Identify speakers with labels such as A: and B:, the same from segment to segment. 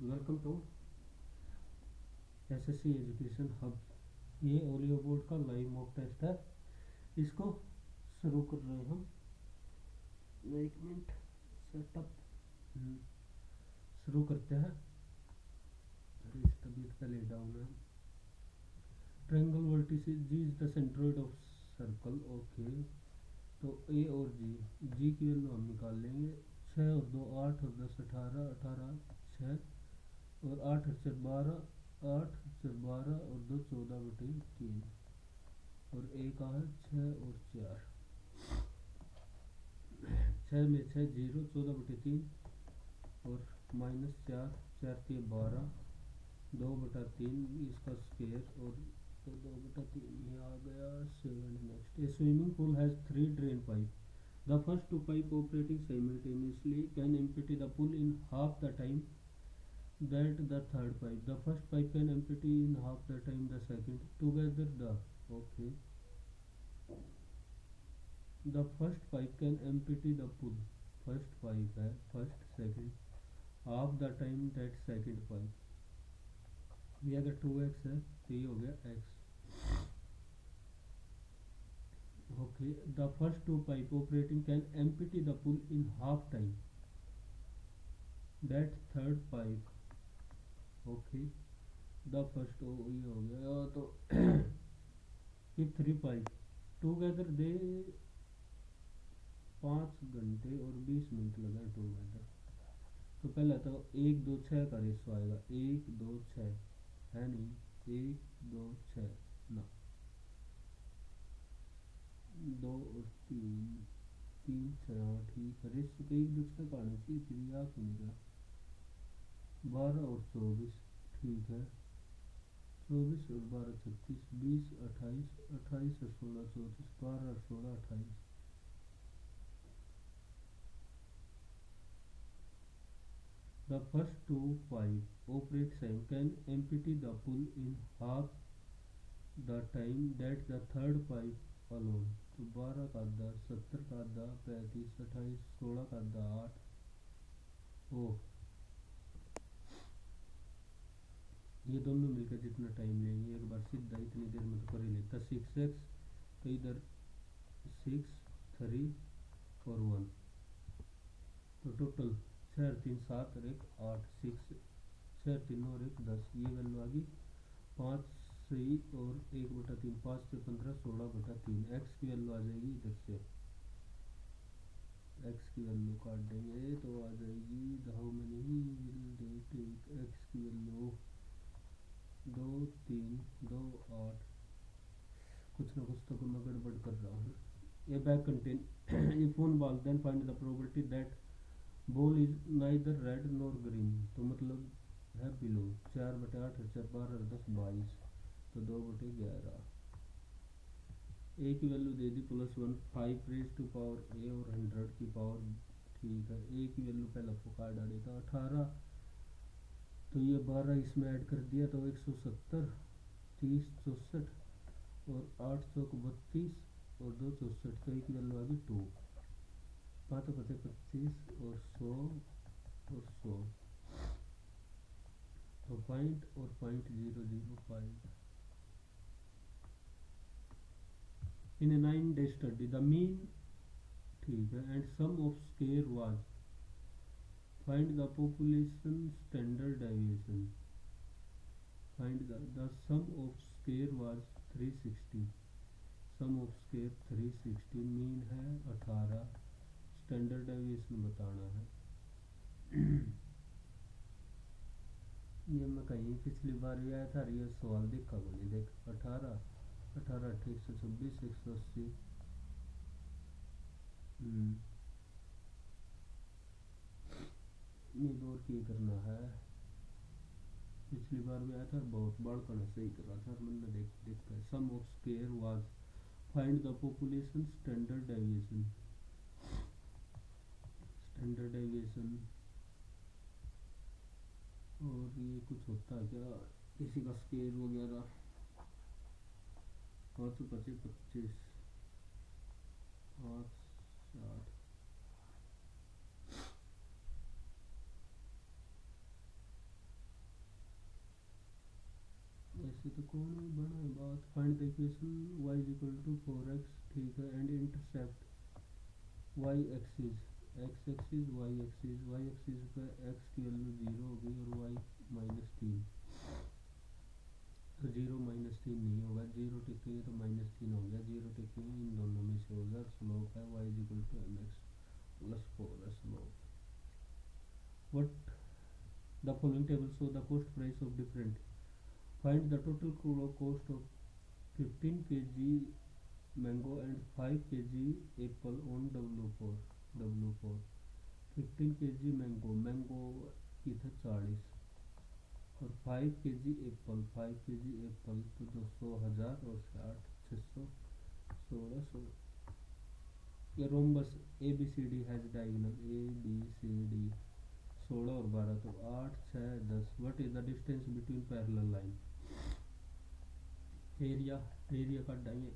A: Welcome to SSC education hub. ये ओलियो board का लाइव मॉक टेस्ट है। इसको शुरू कर रहे हैं हम। एक मिनट, सेटअप शुरू करते हैं। अरे इस तबीयत पहले डाउन है। Triangle vertices, G is the centroid of circle. Okay, तो ए और जी की वैल्यू हम निकाल लेंगे। 6 और 2 8 और 10 18, 18 6 और 8 4 12, 8 4 12 और 2 14/3 और ए का है 6 और 4। 6 में 6 0, 14/3 और -4, 4 के 12, 2/3 इसका स्क्वायर और तो 2/3 ये आ गया 7। Next, A swimming pool has 3 drain pipe. The first two pipe operating simultaneously can empty the pool in half the time that the third pipe. The first pipe can empty in half the time the second. Together the okay. The first pipe can empty the pool. First pipe है first second half the time that second pipe. ये अगर 2x है तो ये हो गया x. Okay. The first two pipe operating can empty the pool in half time that third pipe. Okay. The first ये हो गया तो if 3 pipe together they 5 घंटे और 20 मिनट लगा टूगेदर। तो पहले तो 1 2 6 का रेशो आएगा, 1 2 6 है नहीं, 1 2 6 ना, 2 और 3 3 6 ठीक है। रेशो तो 1 2 6 का आना चाहिए, फिर ये क्यों निकला। 12 और 24 ठीक है, 24 और 12 36, 20 28, 28 और 16 34, 12 और 16 28। The first two pipe operate same can empty the pool in half the time that the third pipe alone. तो 12 का आधा, 70 का आधा, 35 28, 16 का आधा 8। ओ ये दोनों मिलकर जितना टाइम लेंगे एक बार सीधा इतनी देर में तो कर ही लेता। 6x तो इधर 6 3 और 1 तो टोटल 6 और 3 7 और 1 8, 6 6 3 और 1 10। ये वैल्यू आ गई 5 सही और 1/3, 5 से 15 16/3। एक्स की वैल्यू आ जाएगी इधर से, एक्स की वैल्यू काट देंगे तो आ जाएगी how many will they take. X की वैल्यू 2 3 2 8। कुछ ना कुछ तो मैं गड़बड़ कर रहा हूँ। A bag contain if one ball then find the probability that ball is neither red nor green. तो मतलब है बिलो 4/8 और 4 12 और 10 22 तो 2/11। ए की वैल्यू दे दी +1, 5 रेज टू पावर ए और 100 की पावर ठीक है। ए की वैल्यू पहला पुकार डाली था 18 तो ये 12 इसमें ऐड कर दिया तो 170, 30 64 और 800 को 32 और 2 64 तो ए की वैल्यू आ गई 2। 5 पते 25 और 100 और 100 तो पॉइंट और .005। In a 9-day study the mean ठीक है and sum of square was find the population standard deviation. Find the sum of square was 360, sum of square 360, mean है 18, स्टैंडर्ड डेविएशन बताना है। ये मैं कहीं पिछली बार भी आया था, ये सवाल देखा बोली देख 18 18 126 180। ये दौर की करना है। पिछली बार भी आया था, बहुत बड़कन सही कर रहा था, मैंने देखता है। Sum of square was find the population standard deviation. Standard deviation और ये कुछ होता है क्या, किसी का स्केल वगैरह। 5 25 25 5 7 5 ऐसे तो कौन बना बात। Find the equation y is equal to 4x, ठीक है, and intercept y axis, x axis y axis, y axis पे x की वैल्यू 0 हो गई और y -3, तो 0 -3 नहीं होगा, 0 टिकेंगे तो -3 हो गया, 0 टिकेंगे इन दोनों में से होगा। स्लोप है y is equal to mx plus 4 है slope. What the following table show the cost price of different, find the total cost of 15 kg mango and 5 kg apple on W4। 15 kg mango की था 40 और 5 kg Apple, तो 200, 1000 और 60, 600, 1600। ये rhombus A B C D has diagonal A B C D 16 और 12 तो 8, 6, 10। What is the distance between parallel line. Area काट देंगे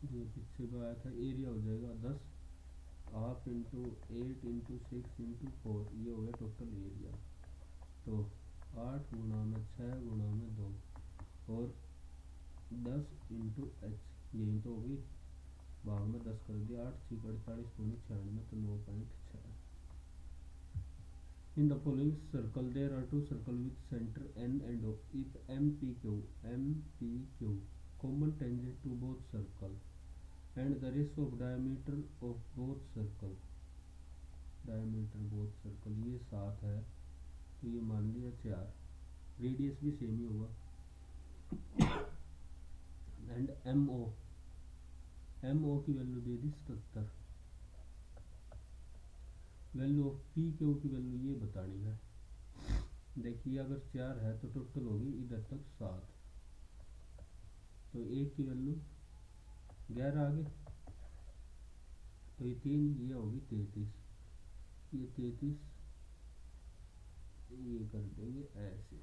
A: जो पीछे को आया था, एरिया हो जाएगा 10 हाफ इंटू 8 इंटू 6 इंटू 4, ये हो गया टोटल एरिया। तो 8 गुणा में 6 गुणा में 2 और 10 इंटू एच, यही तो होगी, भाग में 10 कर दिया, 8 6 48 दूनी 96 तो 9.6। In the following circle there are two circles with center N and O. If MPQ common tangent to both circles and the ratio of diameter of both circle, ये 7 है तो ये मान लिया 4, रेडियस भी सेम ही होगा। एंड MO की value दे दी 77, वैल्यू ऑफ PQ की वैल्यू ये बतानी है। देखिए अगर 4 है तो टोटल होगी इधर तक 7, तो एक की वैल्यू 11 आ गई, तो ये 3, ये होगी 33, ये 33, ये कर देंगे ऐसे,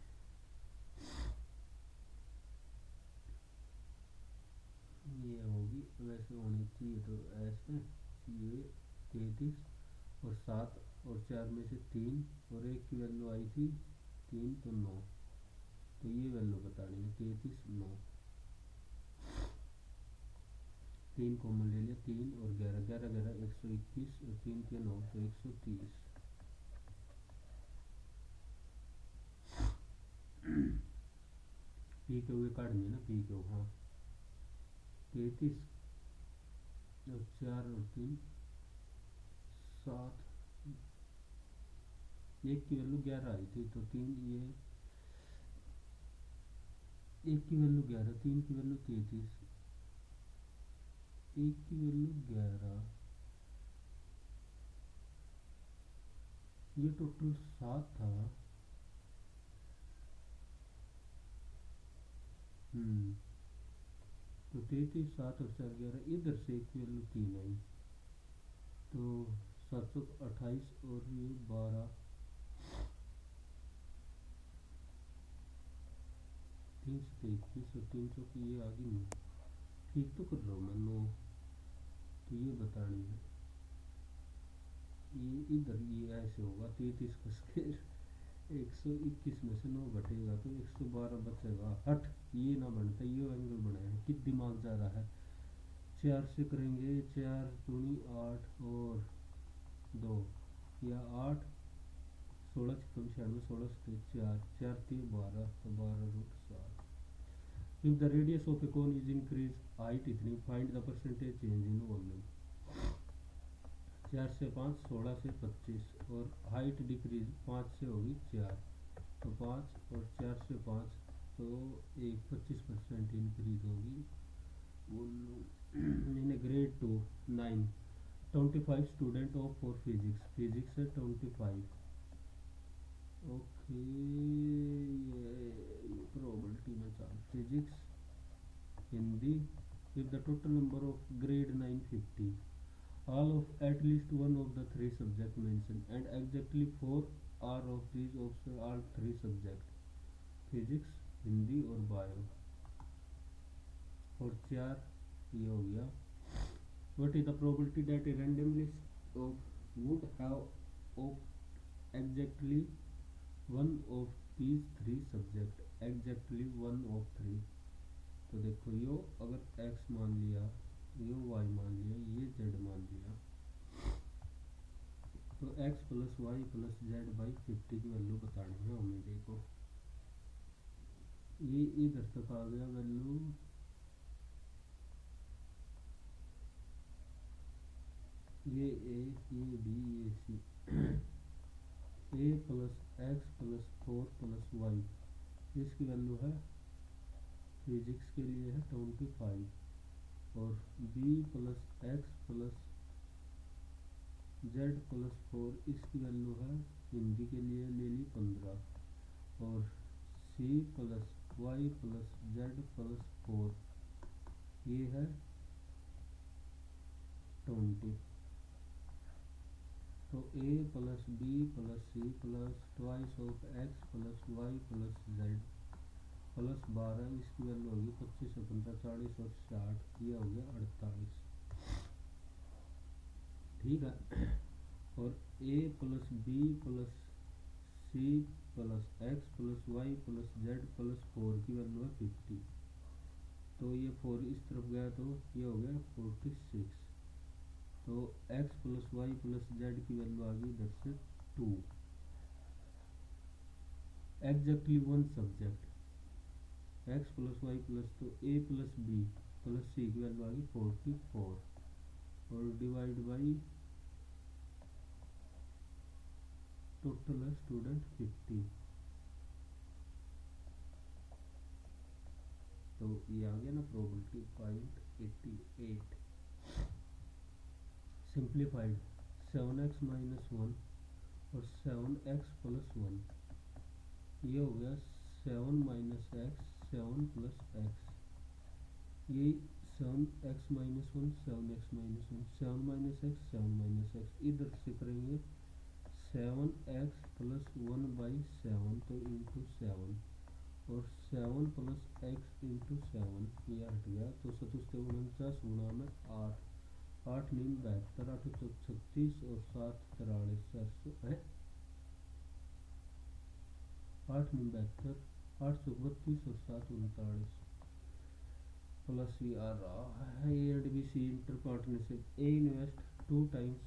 A: ये होगी वैसे होनी चाहिए तो ऐसे, ये 33 और 7 और 4 में से 3 और एक की वैल्यू आई थी 3 तो 9, तो ये वैल्यू बतानी है 33 9, 3 कॉमन ले लिया, 3 और 11 11 11 121 और 3 के 9 तो 130। पी के हुए काटनी है ना, पी के, हाँ 33 और 4 और 3 7, एक की वैल्यू 11 आई थी तो 3, ये एक की वैल्यू 11, 3 की वैल्यू 33, एक की वैल्यू 11, ये टोटल 7 था। तो 33 7 और 4 11, इधर से एक की वैल्यू 3 आई तो 728 और ये 12, 321 और 300 की ये आ गई 9, ठीक तो कर रहा हूँ मैं 9, तो ये बतानी है, ये इधर ये ऐसे होगा 33 का स्केयर 121 में से 9 घटेगा तो 112 बचेगा, हट ये ना बनता, ये एंगल बनाया है, कित दिमाग जा रहा है। 4 से करेंगे, 4 दूनी 8 और 2 या 8 16 6 96 16 से 4 4 3 12 तो 12√7। If the radius of a cone is increased height इतनी, find the percentage change in volume। 4 से 5 16 से 25 और हाइट डिक्रीज 5 से होगी 4 तो 5 और 4 से 5 तो एक 25% इंक्रीज होगी। In grade 2 9 25 student of for physics है 25। ओके ये प्रोबेबिलिटी में चाल physics Hindi. If the total number of grade 9 50 all of at least one of the 3 subject mentioned and exactly 4 are of these of all 3 subject physics Hindi और bio और 4 ये हो गया। what is the probability that a random list of would have of exactly one of these three subject exactly one of three। तो देखो यो अगर x मान लिया, यो y मान लिया, ये z मान लिया, तो x plus Y plus z by 50 की वैल्यू बतानी है ओमेगा को। ये इधर तक आ गया वैल्यू, ये ए, ये बी, ये C. A plus X plus 4 plus Y, इसकी वैल्यू है फिजिक्स के लिए है 25, और B plus X plus Z plus 4, इसकी वैल्यू है हिंदी के लिए ले ली 15, और C plus Y plus Z plus 4, ये है 20। तो A plus B plus C plus twice of X plus Y plus Z plus 12, इसकी वैल्यू होगी 25 और 15 40 और 60, ये हो गया 48। ठीक है। और A plus B plus C plus X plus Y plus Z plus 4 की वैल्यू है 50। तो ये 4 इस तरफ गया तो ये हो गया 46। तो x plus Y plus z की वैल्यू आ गई इधर से 2। Exactly one subject x plus Y plus, तो a plus B plus c की वैल्यू आ गई 44, और डिवाइड बाई टोटल है स्टूडेंट 50। तो ये आ गया ना प्रोबेबिलिटी 0.88। सिंप्लीफाइड 7x माइनस 1 और 7x प्लस 1, ये हो गया 7 माइनस एक्स 7 प्लस एक्स, ये 7x minus 1 7x minus 1 7 minus x 7 minus x, इधर से करेंगे 7x प्लस 1 बाई 7 तो इंटू 7, और 7 प्लस एक्स इंटू 7, ये हट गया। तो 7 49 गुणा में 8, 8 नीम 72, 8 चौक 36 और 7 43 400 है, 8 नीम 72, 8 चौक 32 और 7 39, प्लस ये आ रहा है A and B C enter partnership. A invest 2 times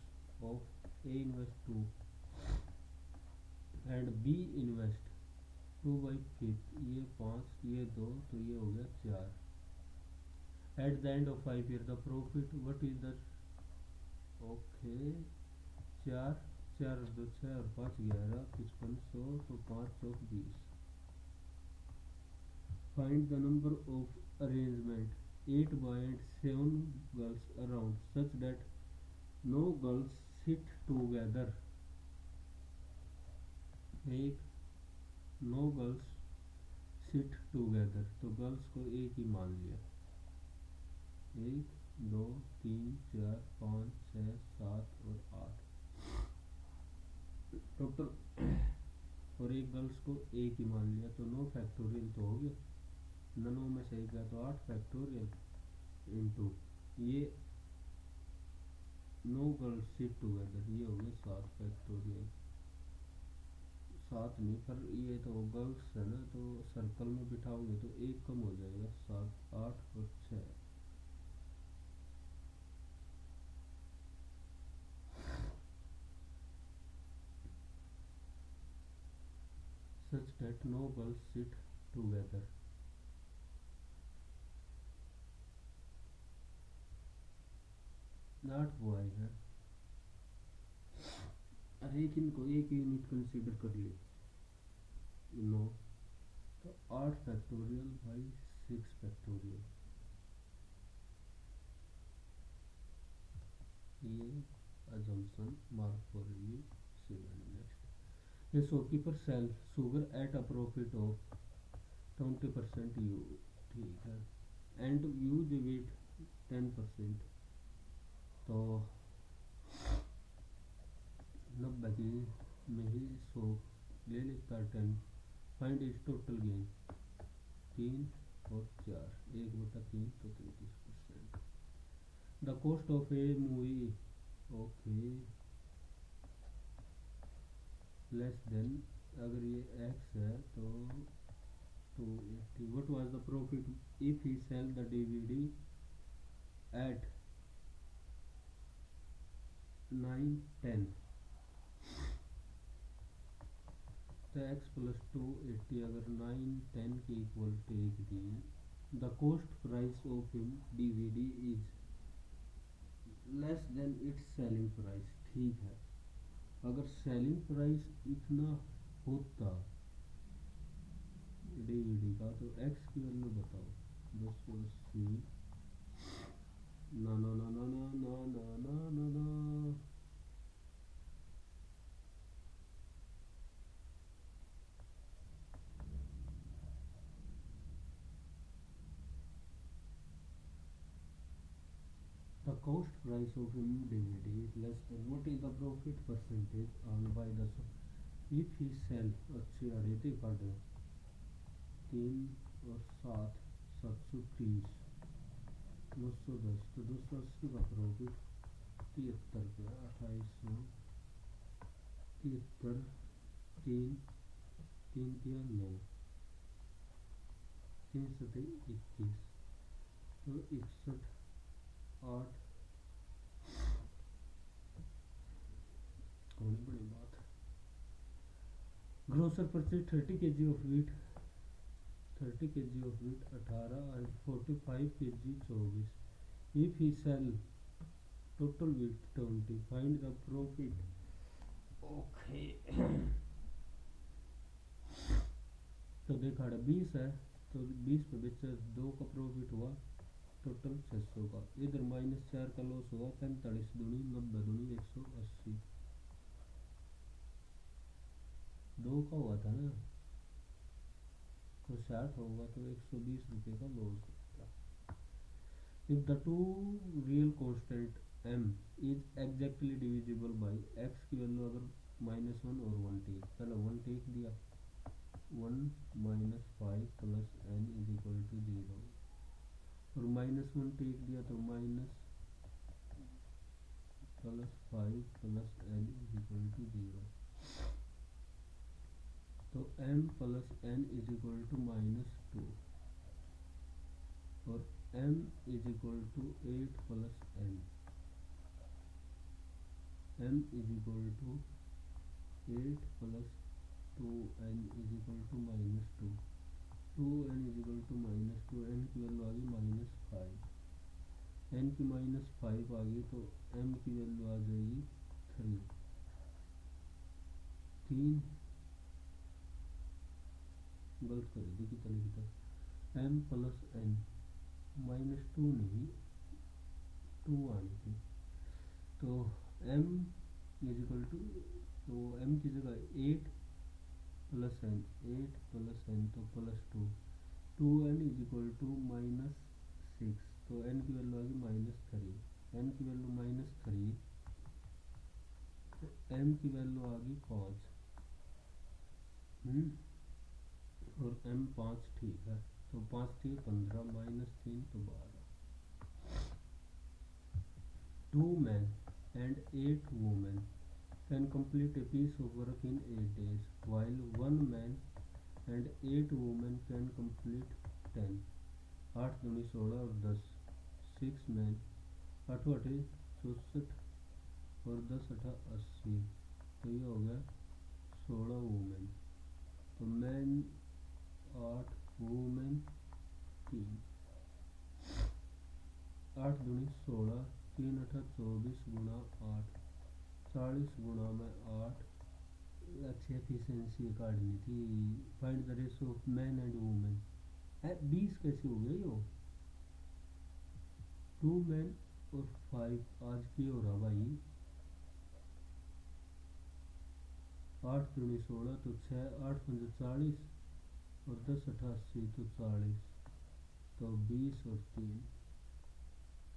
A: of A invest 2 and B invest 2/5, ये 5 ये 2, तो ये हो गया 4। At the end of 5 year the profit what is the, okay 4 4 2 6 और 5 11 5500, तो 5 चौक 20। Find the number of arrangement 8 boy and 7 girls around such that no girls sit together. एक नो गर्ल्स सिट टुगेदर, तो गर्ल्स को एक ही मान लिया, 1 2 3 4 5 6 7 और 8 टोटल, और एक गर्ल्स को एक ही मान लिया, तो नो फैक्टोरियल तो हो गया, ननो में सही गया तो 8 फैक्टोरियल इंटू ये नो गर्ल्स सिट टुगेदर, ये हो गया 7 फैक्टोरियल। 7 नहीं, पर ये तो गर्ल्स है ना, तो सर्कल में बिठाओगे तो एक कम हो जाएगा, 7 8 और 6। such that no girls sit together। Not boy है, अरे एक इनको एक यूनिट कंसीडर कर ली, नो, तो 8 फैक्टोरियल बाई 6 फैक्टोरियल, ये assumption mark for review। Next, a shopkeeper sell sugar at a profit of 20% you, ठीक है, एंड यूज वेट 10%, तो 90 की में ही 100 ले लेता 10। फाइंड इज टोटल गेन 3 और 4, 1/3 तो 33%। The cost of A movie, okay, less than अगर ये x है तो 280. What was the profit if he sell the DVD at 910? तो x प्लस 280 अगर 910 के इक्वल टेक दी, the cost price of him DVD is less than its selling price. ठीक है, अगर सेलिंग प्राइस इतना होता DVD का तो x की वैल्यू बताओ. 280. ना ना ना ना ना ना ना ना ना ना. The cost price of DVD is less than what is the profit percentage earned by the if he sell. अच्छी अड़ेती काट दो. 3 और 7 730 910 तो 280 का प्रॉफिट 73 पे 2873. 3 3 दिया 9 3 सते 21 तो 61 8 होनी बड़ी बात है. Grocer purchase 30 kg of wheat 30 kg of wheat 18 and 45 kg 24. If he sell total wheat 20, find the profit. Okay. तो देखा 20 है तो 20 पे बेचा 2 का प्रॉफिट हुआ, टोटल 600 का. इधर -4 का लॉस हुआ. 45 दूनी 90 दूनी 180. 2 का हुआ था ना तो 60 होगा तो 120 रुपये का लॉस होगा. If the two real constant m is exactly divisible by x की वैल्यू अगर -1 और 1 टेक, पहले 1 टेक दिया 1 -5 plus n is equal to 0 और -1 टेक दिया तो -5 plus n is equal to 0. तो m plus n is equal to -2 और m is equal to 8 plus n. m is equal to 8 plus 2n is equal to -2. 2n is equal to -2. n की value आ गई -5. n की -5 आ गई तो m की value आ जाएगी 3. गलत कर दी कितने की तरह. m प्लस n -2 नहीं 2 आनी थी तो m इज इक्वल टू, तो m की जगह 8 प्लस n 8 प्लस n तो +2. 2n इज इक्वल टू -6 तो n की वैल्यू आ गई -3. n की वैल्यू -3 तो m की वैल्यू आ गई 5. और m 5 ठीक है तो 5 थी 15 -3 तो 12. 2 men and 8 women can complete a piece of work in 8 days while 1 man and 8 women can complete 10. 8 दूनी 16 और 10. 6 men 8 8 64 और 10 8 80 तो ये हो गया 16 वूमेन. तो मैन 8 वूमेन 3. 8 दूनी 16 3 8 24 गुणा 8 40 गुणा में 8. अच्छी एफिशिएंसी काटनी थी. Find the ratio of man and women. 20 कैसे हो गया यो. 2 मैन और 5 आज की हो रहा भाई. 8 दूनी 16 तो 6 8 5 40 और 10 88 तो 40 तो 20 और 3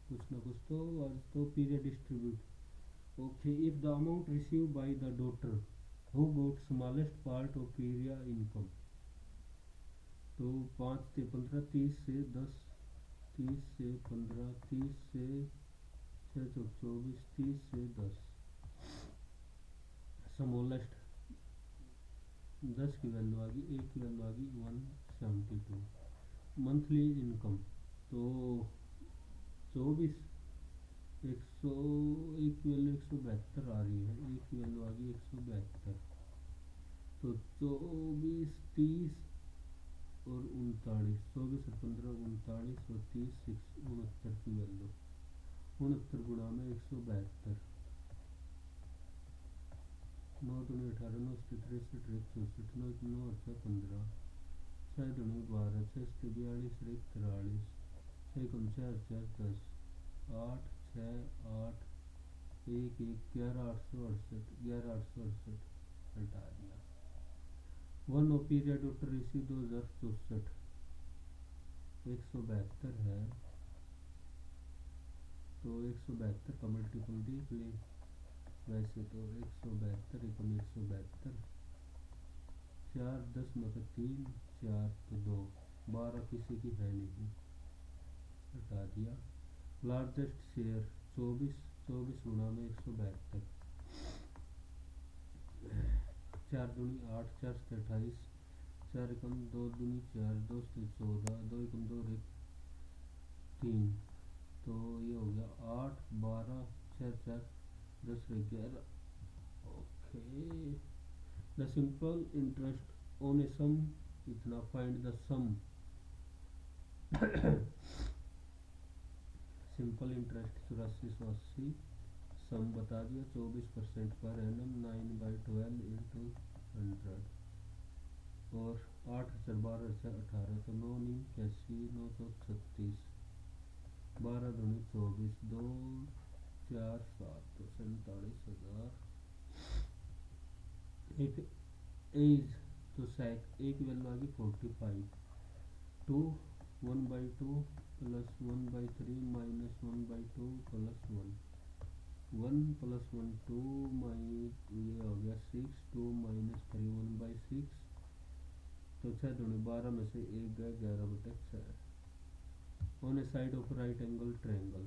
A: कुछ ना कुछ तो आज तो period distribute. Okay, if the amount received by the daughter who got smallest part of area income, तो 5 से 15 30 से 10 30 से 15 30 से 6 24 30 से 10 smallest 10 की वैल्यू आ गई, एक की वैल्यू आ गई 172। मंथली इनकम तो 24, 100, एक की वैल्यू 172 आ रही है, एक की वैल्यू आ गई 172। तो 24, 30 और 39, 24 और 15 39 और 30 69 की वैल्यू, 69 गुणा में 172, 9 दूनी 18, 9 63, 64, 9 9 और 15, 6 दूनी 12, 6 42, 43, 6 कम 4 4 10, 8 6 8 1 1 11 868, 11 868 हटा दिया। 1 ऑफ पीरियड आफ्टर इसी 2064, 172 है तो 172 का मल्टीपल देख लें। वैसे तो 172 एकम 172, 4 10 में से 3 4 तो 2, 12 किसी की है नहीं, हटा दिया। लार्जेस्ट शेयर 24, 24 गुणा में 172, 4 दूनी 8, 4 से 28, 4 एकम 2 दूनी 4, 2 से 14, 2 एकम 2 और 1 3, तो ये हो गया 8 12 4 4 10 11। Okay, the simple interest on a sum इतना, find the sum. Simple interest 8480, sum बता दिया 24% पर एनम, 9/12 इंटू 100, और 8 12 18, तो 9 9 81, 936, 12 दूनी 24, 2 4 7 तो 47,000। एक एज तो सैक एक वैल्यू आ गई 45, 2 1/2 plus 1/3 minus 1/2 plus 1, 1 plus 1 2 minus ये हो गया 6, 2 माइनस 3 1/6, तो 6 दूनी 12 में से 1 गया 11/6। On a side of right angle triangle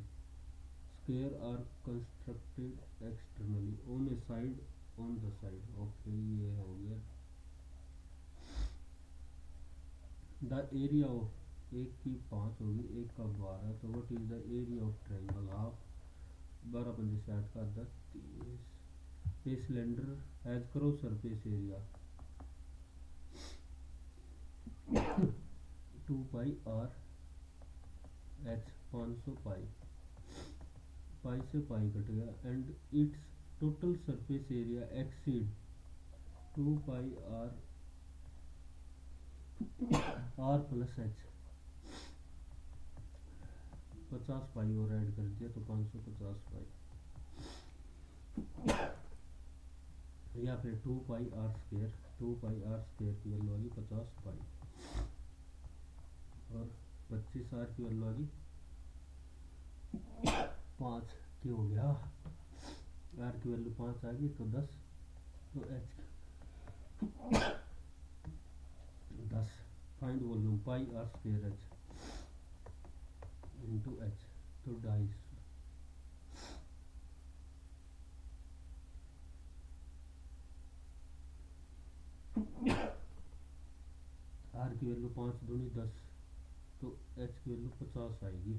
A: square are constructed externally, on a side on the side, okay ये हो गया। द एरिया ऑफ, एक की 5 होगी, एक का 12, तो what is the area of triangle, half 12 पंजे 60 का 10 30। A cylinder has cross surface area 2 pi R H 500 pi, pi से पाई कट गया, and its total surface area exceed 2 pi R plus H, 50 pi और add कर दिया तो 550 पाई, या फिर 2 pi R square, 2 pi R square की value आ गई 50 पाई, और 25 आर की वैल्यू आ गई 5 की हो गया, आर की वैल्यू 5 आ गई तो 10, तो H 10। Find volume pi R square H into H, तो 250। आर की वैल्यू 5 दूनी 10, तो एच की वैल्यू 50 आएगी,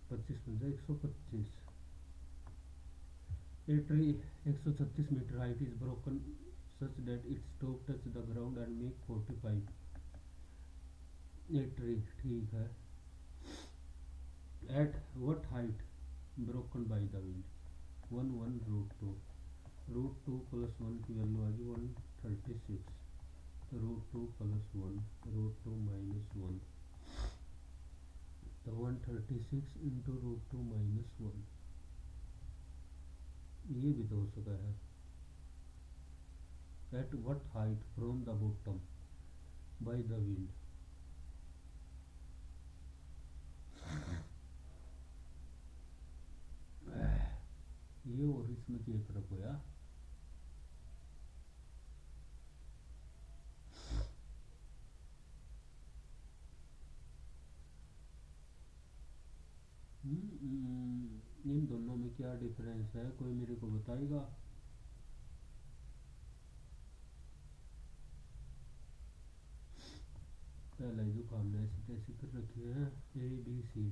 A: 25 पंजा 125। A tree 136 metre height is broken such that its top touch the ground and make 45। A tree ठीक है, at what height broken by the wind, 1 1 √2, √2 plus 1 की वैल्यू आ गई 136, √2 प्लस 1 √2 माइनस 1, तो 136 इंटू √2 माइनस 1, ये भी तो हो सका है। At what height from the bottom by the wind, ये और इसमें क्या फर्क होया, इन दोनों में क्या डिफरेंस है, कोई मेरे को बताएगा। ऐसी कर रखी है A B C.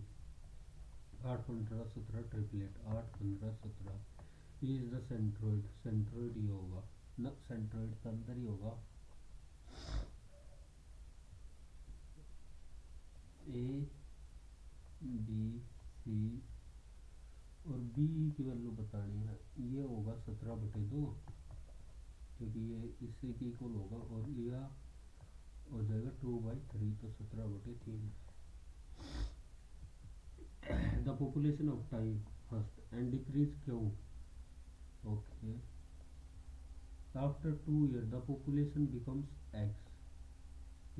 A: 8 15 17 triplet 8 15 17 is the centroid. Centroid ही होगा न, सेंट्रोइड के अंदर ही होगा। ए बी सी और बी की वैल्यू बतानी है। ये होगा 17/2 क्योंकि ये इससे की इक्वल होगा और यह हो जाएगा 2/3 तो 17/3। The population of type first and decrease क्यों। Okay after 2 years the population becomes x.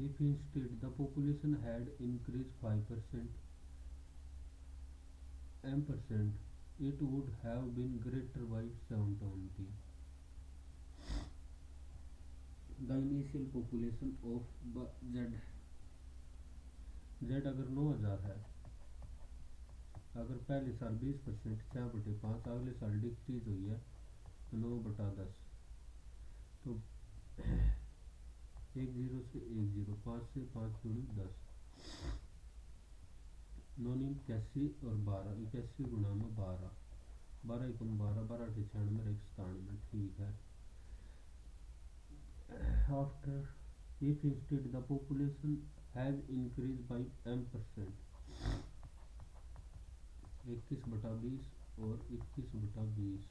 A: If instead the population had increased 5% m%, it would have been greater by 720. The initial population of z अगर 9,000 है, अगर पहले साल 20% 6/5 अगले साल decrease हुई है तो 9/10 तो 1 0 से 1 0 5 से 5 दूनी 10 9 81 और 12 81 गुणा में 12 12 1 12 12 96 1 97 ठीक है। After if instead the population has increased by m%, 21/20 और 21/20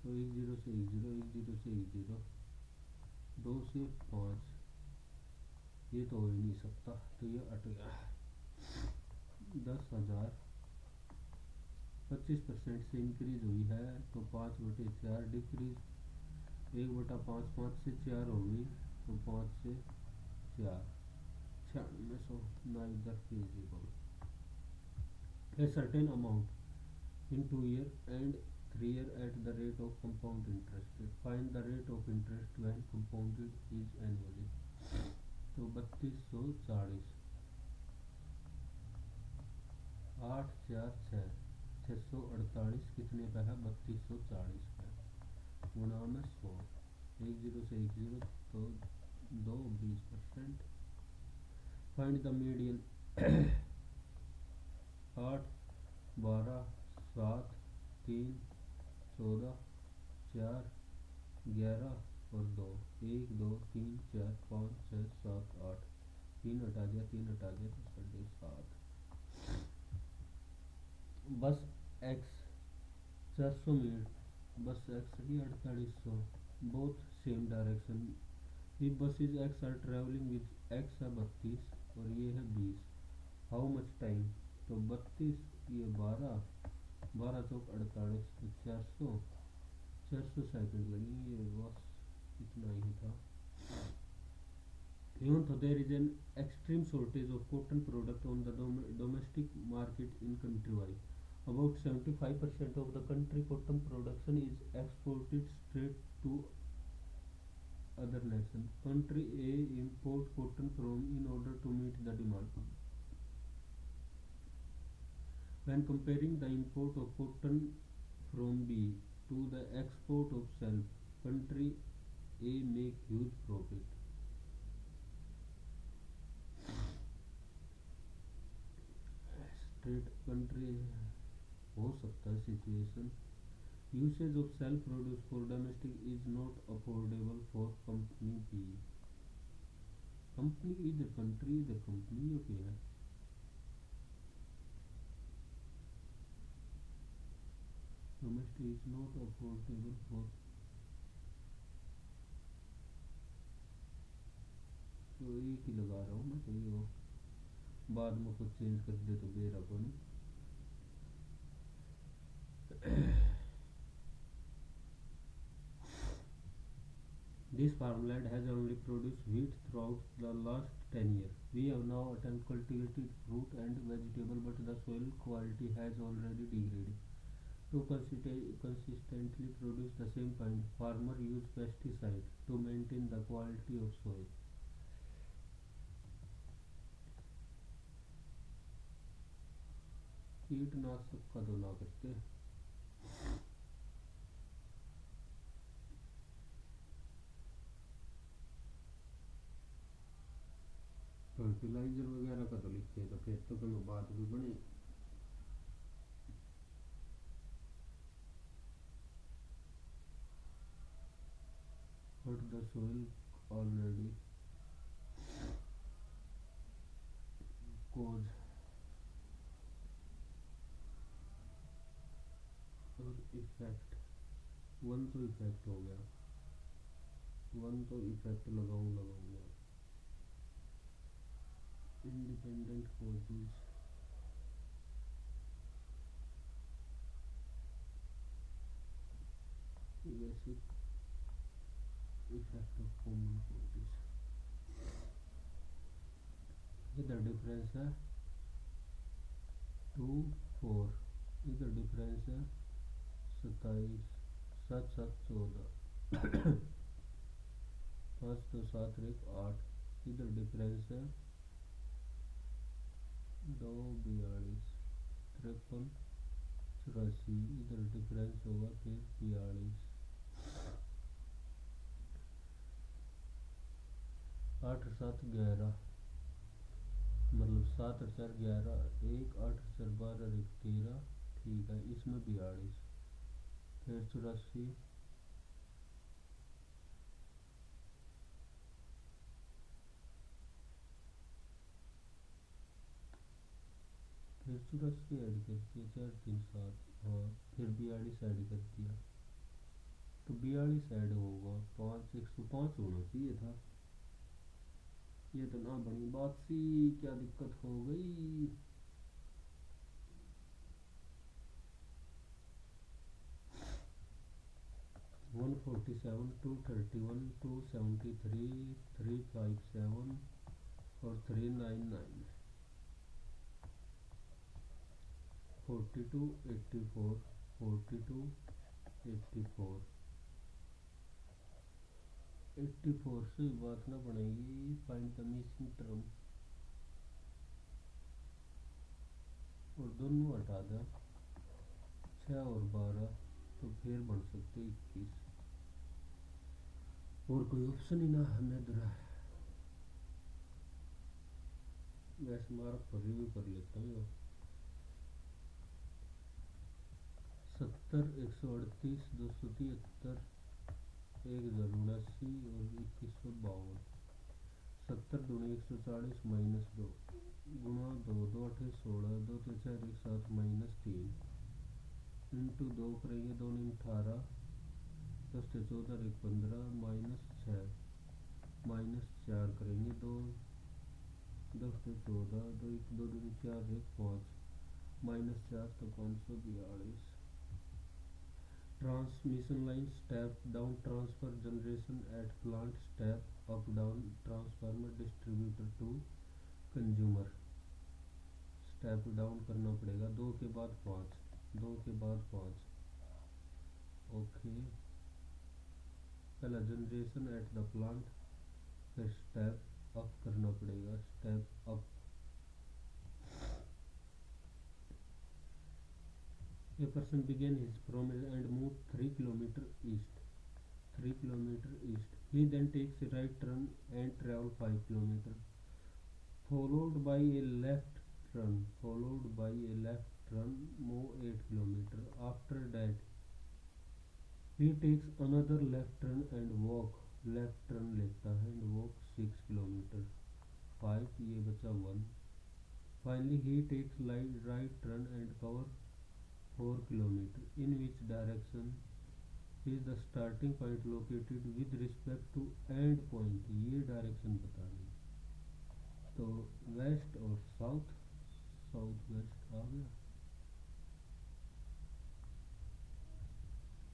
A: तो 1 0 से 1 0 1 0 से 1 0 2 से 5 ये तो हो ही नहीं सकता तो ये अट गया। 10,000 25% से इंक्रीज हुई है तो 5/4 डिक्रीज 1/5 5 से 4 होगी तो 5 से 4 9600 neither feasible. A certain amount in 2 year and 3 year at the rate of compound interest. Find the rate of interest when compounded is annually. तो 3240 8 4 6 648 कितने पे है 3240 पे गुणा में 100 1 0 से 1 0 तो 2 20%। फाइंड द मीडियन 8 12 7 3 14 4 11 और 2 1 2 3 4 5 6 7 8 3 हटा दिया 3 हटा दिया तो 7.5 बस x 400 मीटर बस x की 4800 बोथ सेम डायरेक्शन। ये buses x are travelling with x है 32 और ये है 20। हाउ मच टाइम तो 32 ये 12 12 चौक 48 तो 400 सेकंड लगेंगे बस इतना ही था। Even though there is an extreme shortage of cotton product on the domestic market in country Y, about 75% of the country cotton production is exported straight to other nation. Country A import cotton from in order to meet the demand. When comparing the import of cotton from B to the export of self, country A make huge profit. State country हो सकता है situation. Usage of self produce for domestic is not affordable for company B. Company इधर country इधर company ये क्या है domestic is not affordable for तो एक ही लगा रहा हूँ मैं तो ये हो बाद में कुछ चेंज कर दे तो बेरा को नहीं। This farmland has only produced wheat throughout the last 10 years. We have now cultivated fruit and vegetable, but the soil quality has already degraded. To consistently produce the same kind, farmers use pesticides to maintain the quality of soil. कीटनाशक का तो ना करते 20 tranquilliser वगैरह का तो लिखे तो फिर तो कहीं बात भी बने। But the soil already cause और इफेक्ट, वन तो इफेक्ट हो गया, वन तो इफेक्ट लगाऊंगा independent causes basic effect of common causes. इधर डिफरेंस है 2 4, इधर डिफरेंस है 27 7 7 14 5 2 7 1 8, इधर डिफरेंस है 2 42 53 84, इधर डिफरेंस होगा फिर 42 8 7 11, मतलब 7 4 11 1 8 4 12 1 13, ठीक है इसमें 42 फिर 84 फिर 84 ऐड कर दिया 4 3 7, हाँ फिर 42 ऐड कर दिया तो 42 ऐड होगा 5 105 होना चाहिए था। ये तो ना बनी बात सी, क्या दिक्कत हो गई। वन 47 2 31 2 73 3 5 7 और 3 9 9 42 84 42 84 84 से बात ना बनेगी, फाइंड द मिसिंग टर्म और दोनों हटा दें 6 और 12 तो फिर बन सकते 21, और कोई ऑप्शन ही ना हमें इधर। वैसे मार्क पर रिव्यू कर लेता हूँ। 70 138 273 1079 और 2152, 70 दूनी 140 माइनस 2 गुणा 2 2 8 16 2 3 4 1 7 माइनस 3 इंटू 2 करेंगे 2 9 18 10 से 14 1 15 माइनस 6 माइनस 4 करेंगे 2 10 से 14 2 1 2 2 4 1 5 माइनस 4 तो 542। Transmission line step down transfer generation at plant step up down transformer distributor to consumer. Step down करना पड़ेगा 2 के बाद 5, 2 के बाद 5, ओके। पहला जनरेशन एट द प्लांट, फिर स्टेप अप करना पड़ेगा, step up. A person began his promenade and moved 3 kilometers east. 3 kilometers east. He then takes a right turn and travel 5 kilometers, followed by a left turn. Followed by a left turn, move 8 kilometers. After that, he takes another left turn and walk. Left turn लेता है and walk 6 kilometers. 5 ये बचा 1. Finally, he takes right turn and cover 4 kilometers. In which direction is the starting point located with respect to end point? ये direction बतानी, तो waste और south, south west आ गया।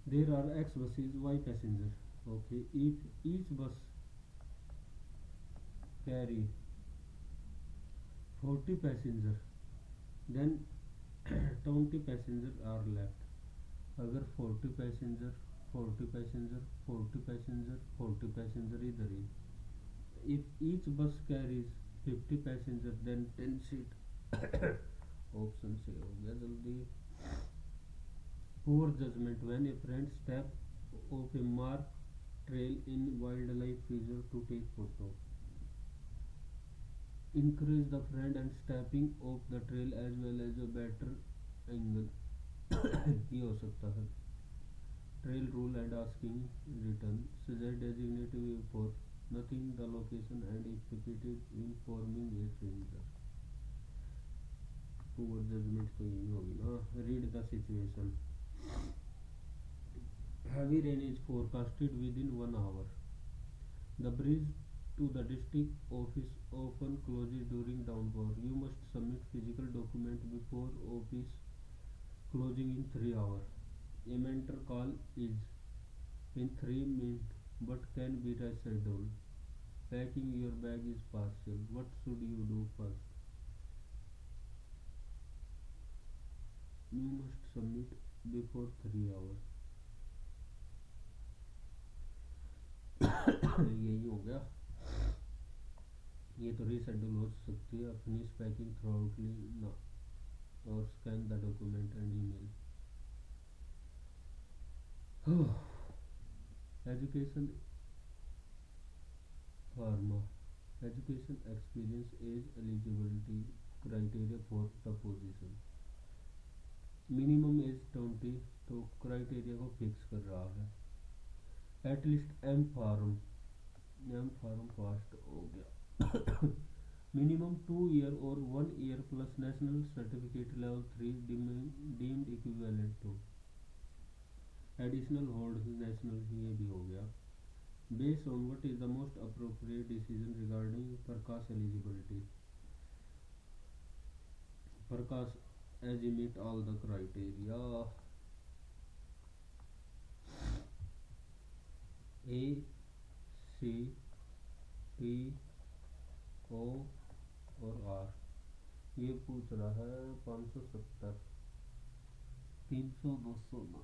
A: There are X buses, Y passengers. Okay, if each bus carry 40 passengers, then 20 passengers are left. अगर 40 passenger 40 passenger 40 passenger 40 passenger इधर ही, if each bus carries 50 passengers then 10 seat option से हो गया जल्दी। poor judgment when a friend step off a marked trail in wildlife reserve to take photo। encourage the friend and stepping off the trail as well as a better angle. ये हो सकता है. Trail rule and asking return. Suggest designated way for nothing the location and if repeated informing a stranger. Poor judgment तो यही होगी ना. Read the situation. Heavy rain is forecasted within 1 hour. The bridge to the district office often closes during downpour. You must submit physical document before office closing in 3 hours. A mentor call is in 3 minutes but can be rescheduled. Packing your bag is partial. What should you do first? You must submit before 3 hours. यही हो गया. ये तो reschedule हो सकती है. Finish packing through आउटली ना और scan the document and email. Education pharma. Education experience as eligibility criteria for the position. Minimum age 20 तो क्राइटेरिया को फिक्स कर रहा है. एटलीस्ट एम फार्म फास्ट हो गया. मिनिमम 2 year और 1 year plus national certificate level 3 deemed equivalent to. Additional hold national ये भी हो गया. Based on what is the most appropriate decision regarding Prakash eligibility. Prakash as you meet all the criteria. A C T O और R. ये पूछ रहा है 570 300 200 ना.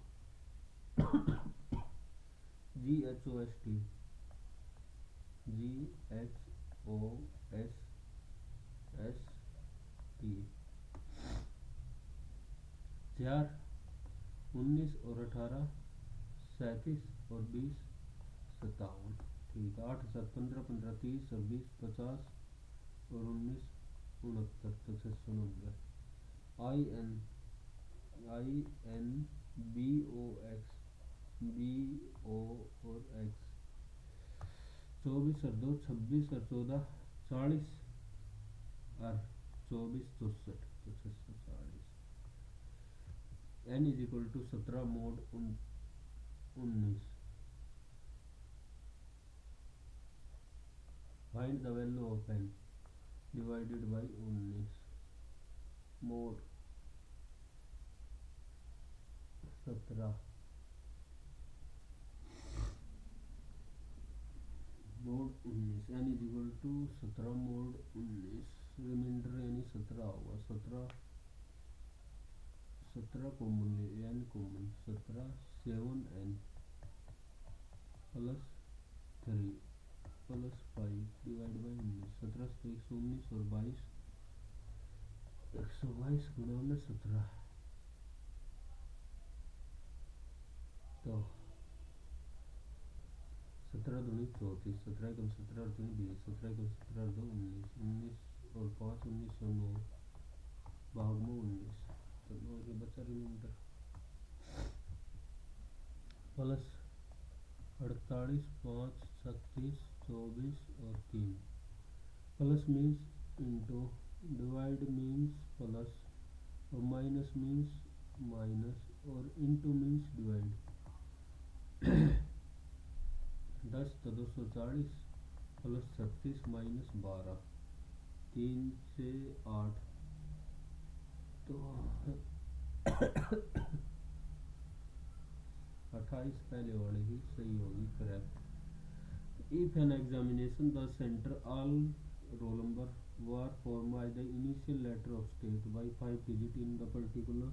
A: GHOST GHOST 4 19 और 18 37 और 20 57. ठीक है. 8 7 15 15 30 26 50 और 19 69 तक 690. IN BO और X 24 और 2 26 और 14 40 और 24 64 तो 640. N is equal to 17 mod 19. Find the value of n divided by 19 mod 17 mod 19. n is equal to 17 mod 19. Reminder यानी 17 होगा. 17 कॉमन ले. n common 17 7n plus 3 plus 5 divide by 19. 17 से 119 और 22 122 गुणा में 17 तो 17 दूनी 34. 17 कम 17 और 3 20. 17 कम 17 और 2 19. 19 और 5 19 और 9 भाग में 19 तो 9 के बचा रिमाइंडर प्लस 48 5 36 24 और 3 plus means into divide means plus और माइनस मीन्स माइनस और इंटू मीन्स डिवाइड. 10 तो 240 प्लस 36 माइनस 12 3 से 8 तो 28 पहले वाले ही सही होगी correct. If an examination the center all roll number were formed by the initial letter of state by 5 digit in the particular,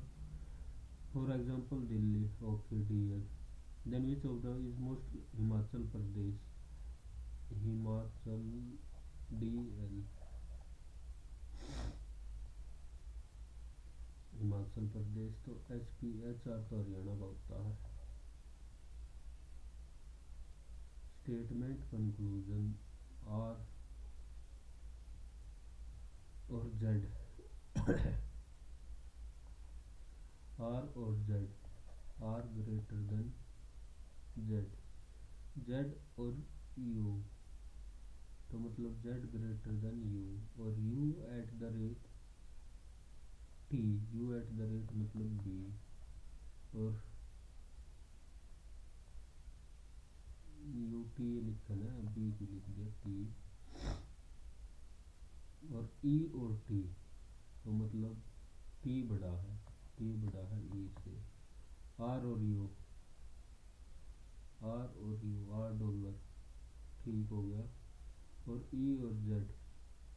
A: for example Delhi, okay DL, then which of the is most Himachal Pradesh, Himachal DL, Himachal Pradesh तो HPHR तो हरियाणा का होता है. Statement conclusion R और Z, R और Z, R greater than Z, Z और U, तो मतलब जेड ग्रेटर देन यू, और U at the rate T, U at the rate मतलब बी, और यू टी लिखा ना, बी की लिख दिया टी, और ई और टी, तो मतलब टी बड़ा है, टी बड़ा है ई से, आर और यू, आर और यू, आर डॉलर, ठीक हो गया, और ई और जेड,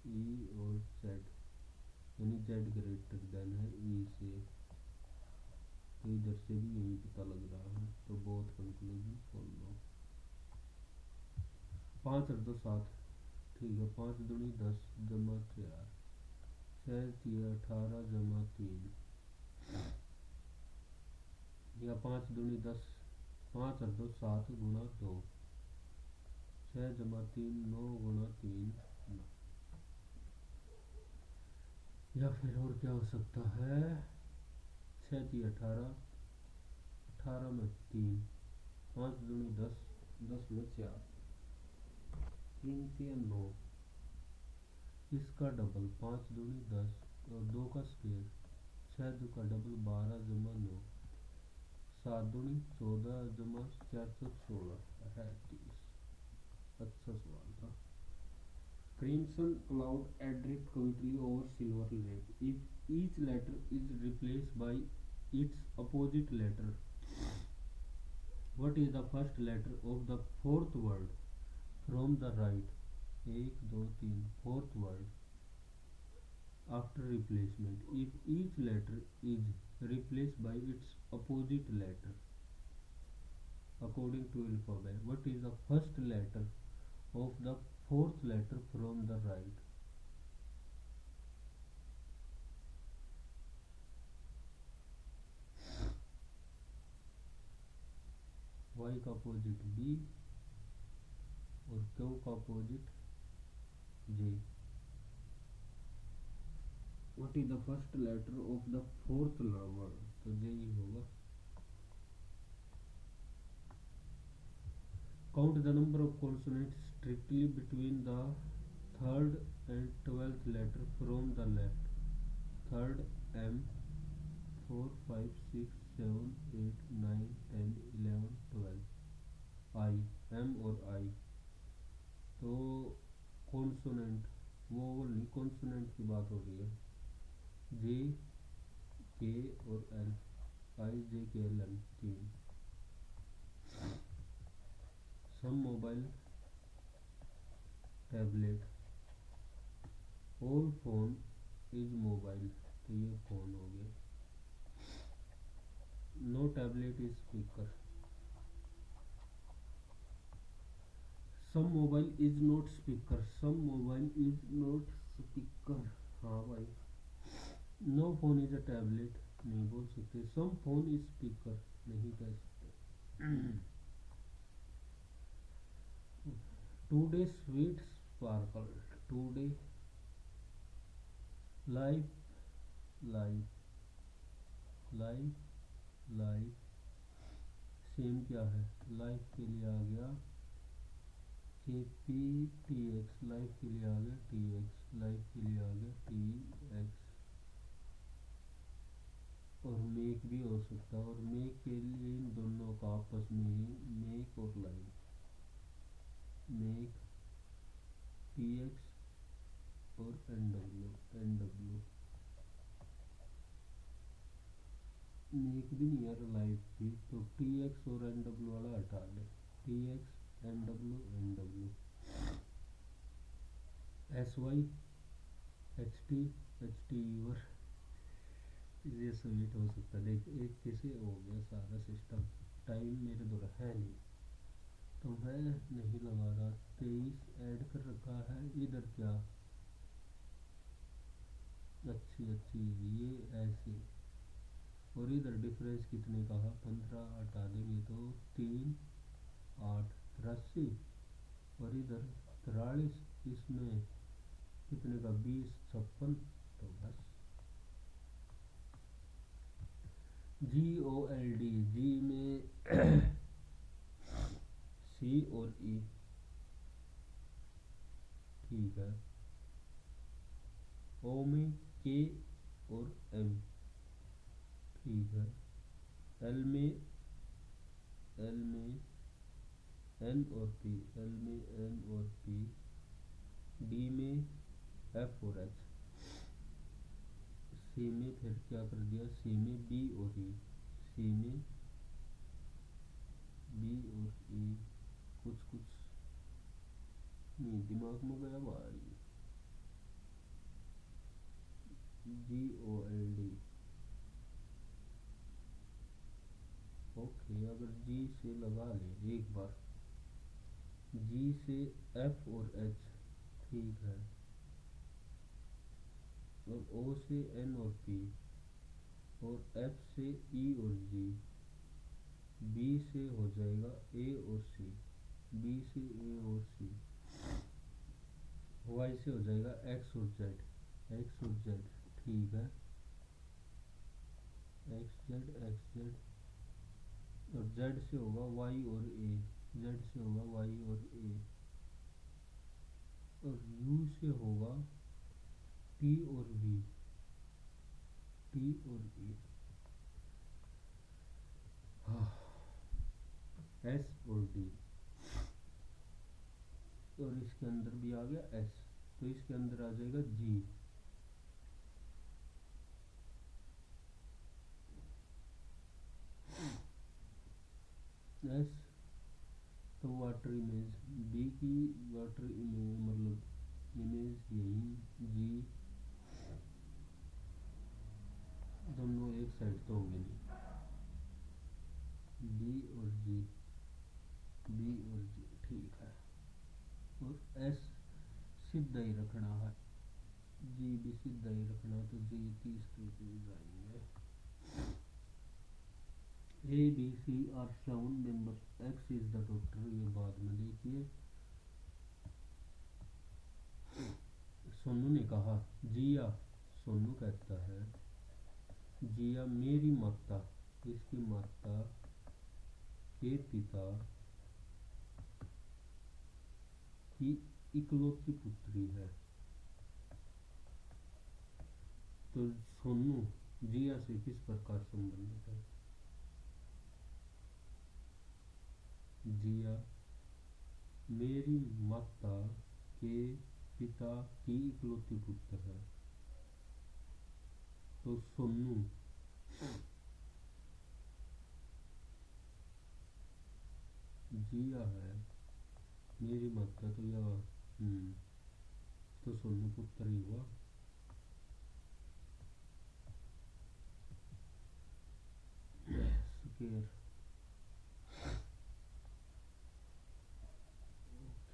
A: ई और जेड, यानी जेड ग्रेटर देन है ई से, तो इधर से भी यही पता लग रहा है, तो बोथ कंक्लूजन फॉलो। 5 और 2 7, ठीक है, 5 दूनी 10 जमा 4, 6 3 18 जमा 3, या 5 दूनी 10, 5 और 2 7 गुणा 2, 6 जमा 3 9 गुणा 3 9, या फिर और क्या हो सकता है, 6 3 18, 18 में 3, 5 दूनी 10, 10 में 4, 3 3 9, इसका डबल 5 दूनी 10 और 2 का स्क्वायर, 6 2 का डबल 12 जमा 9, 7 दूनी 14 जमा 4 तो 16 है 30। अच्छा सवाल था। Crimson cloud adrift quickly over silver lake. If each letter is replaced by its opposite letter, what is the first letter of the fourth word from the right? 1 2 3 fourth word after replacement. If each letter is replaced by its opposite letter according to alphabet, what is the first letter of the fourth letter from the right? Y का opposite B और Q का opposite J. What is the first letter of the fourth word? तो J ही होगा. Count the number of consonants strictly between the third and 12th letter from the left. Third M, 4 5 6 7 8 9 10 11 12. I, M और I. तो consonant vowel नहीं, consonant की बात हो रही है. J, K और L. I, J, K, L, M 3. Some mobile, tablet, all phone is mobile, तो ये फोन हो गया. No tablet is speaker. Some mobile is not speaker. Some mobile is not speaker. हाँ भाई. No phone is a tablet, नहीं बोल सकते. Some phone is speaker, नहीं कह सकते. Today sweet sparkle. Today life, life, life, life. Same क्या है, लाइफ के लिए आ गया के पी टी एक्स, लाइफ के लिए आ गया टी एक्स, लाइफ के लिए आ गया टी एक्स. और मेक भी हो सकता है, और मेक के लिए इन दोनों का आपस में ही मेक और लाइफ, मेक टी एक्स और N W, N W. Make भी नहीं यार, लाइफ भी, तो टी एक्स और एन डब्ल्यू वाला हटा दे. T X N W N W, S Y H T यूर. ये स्वीट हो सकता है. देख एक कैसे हो गया सारा सिस्टम. टाइम मेरे द्वारा है नहीं तो मैं नहीं लगा रहा. 23 ऐड कर रखा है इधर. क्या अच्छी अच्छी ये ऐसे, और इधर डिफरेंस कितने का है, 15 हटा देंगे तो 3 8 83, और इधर 43. इसमें कितने का 2056, तो बस GOLD, जी में C और E, ठीक है। O में K और M, ठीक है। L में N और P, L में N और P, D में F और H, C में फिर क्या कर दिया, C में B और E, C में B और E, कुछ नहीं दिमाग में गया भाई। GOLD, okay. अगर G से लगा ले एक बार, G से F और H, ठीक है। और O से N और P, और F से E और G, B से हो जाएगा A और C, B से A और C, Y से हो जाएगा X और Z, X और Z, ठीक है। XZ, और Z से होगा Y और A, Z से होगा Y और A, और U से होगा T और V, T और E, S और D, और इसके अंदर भी आ गया S, तो इसके अंदर आ जाएगा G, S तो वाटर इमेज, B की वाटर इमेज मतलब इमेज यही, G दोनों एक साइड तो होंगे नहीं, B और G, B और G, ठीक है। और S सीधा ही रखना है, G भी सीधा ही रखना है, तो G 30 के पेज आएंगे। A B C are 7 members, X is the doctor, ये बाद में देखिए। सोनू ने कहा, जिया, सोनू कहता है, जिया मेरी माता, इसकी माता के पिता की इकलौती पुत्री है। तो सोनू जिया से किस प्रकार संबंधित है? जिया मेरी माता के पिता की इकलौती पुत्र है। तो सोनू जिया है मेरी माता, तो यह तो सोनू पुत्र ही हुआ। Square,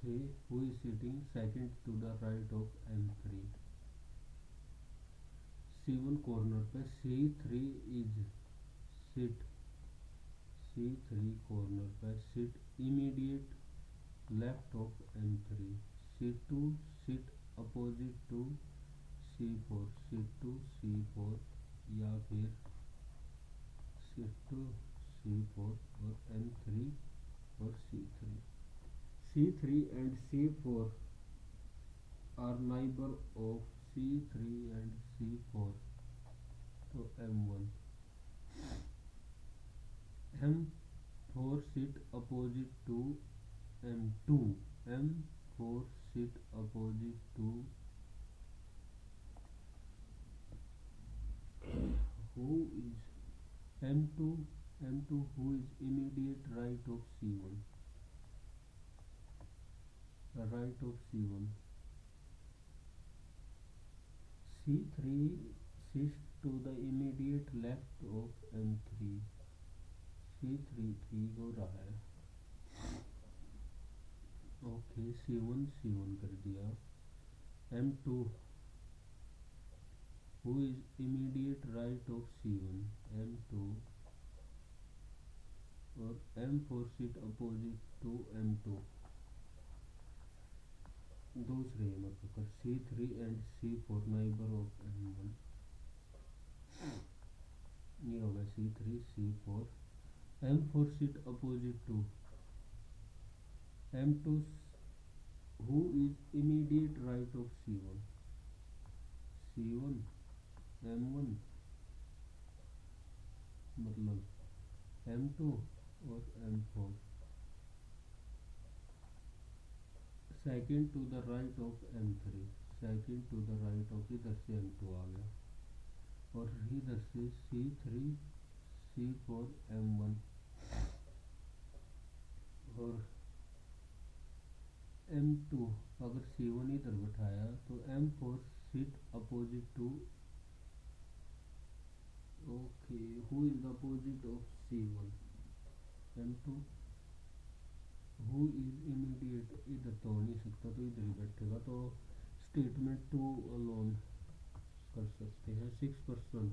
A: okay. Who is sitting second to the right of M3, C1 corner पे, C3 is sit, C3 corner पे sit immediate left of M3, C2 sit opposite to C4, C2 C4, या फिर C2 C4 और M3 और C3, C3 and C4 are neighbor of C3 and C4, तो M1, M4 sit opposite to M2, M4 sit opposite to who is M2, M2 who is immediate right of C1, right of C1, C3 sits to the immediate left of M3, C3 ठीक हो रहा है, okay. C1 कर दिया। M2 who is immediate right of C1, M2, और M4 sit opposite to M2, दूसरे मतलब कर C3 and C4 neighbour of M1, ये होगा C3 C4, M4 sit opposite to M2 who is immediate right of C1, C1 M1 मतलब M2 और M4, second to the right of M3, second to the right of, इधर से M2 आ गया और इधर से C3 C4 M1 और M2, अगर C1 इधर बैठाया तो M4 sit opposite to, okay, who is the opposite of C1, M2, who is immediate, इधर तो हो नहीं सकता तो इधर ही बैठेगा, तो स्टेटमेंट टू अलोन कर सकते हैं। 6%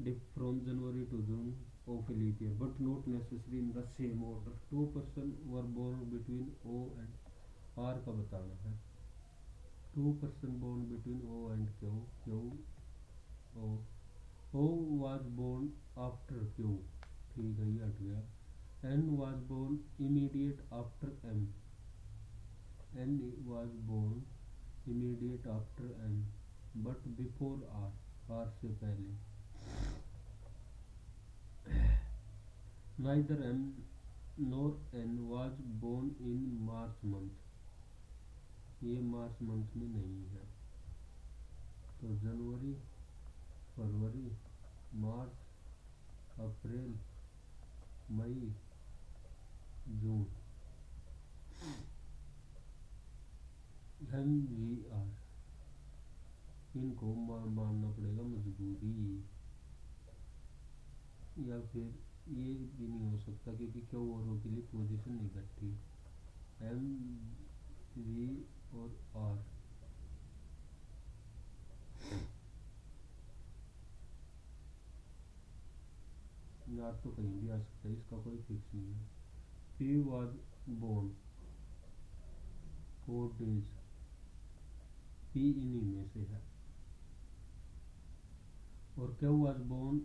A: dip from January to June of a leap year but not necessary in the same order, 2% were born between O and R का बताना है, 2% born between O and Q, Q O was born after Q, ठीक है ये हट गया, N was born immediate after M, N was born immediate after M but before R, R से पहले, neither M nor N was born in March month, ये March month में नहीं है, तो जनवरी फरवरी मार्च अप्रैल मई जून, MGR इनको मानना पड़ेगा मजबूरी, या फिर ये भी नहीं हो सकता क्योंकि क्यू और ओ के लिए पोजीशन नहीं बैठी, M V और R, यार तो कहीं भी आ सकता है, इसका कोई फिक्स नहीं है। P was born 4 days, P इन्हीं में से है, और Q was born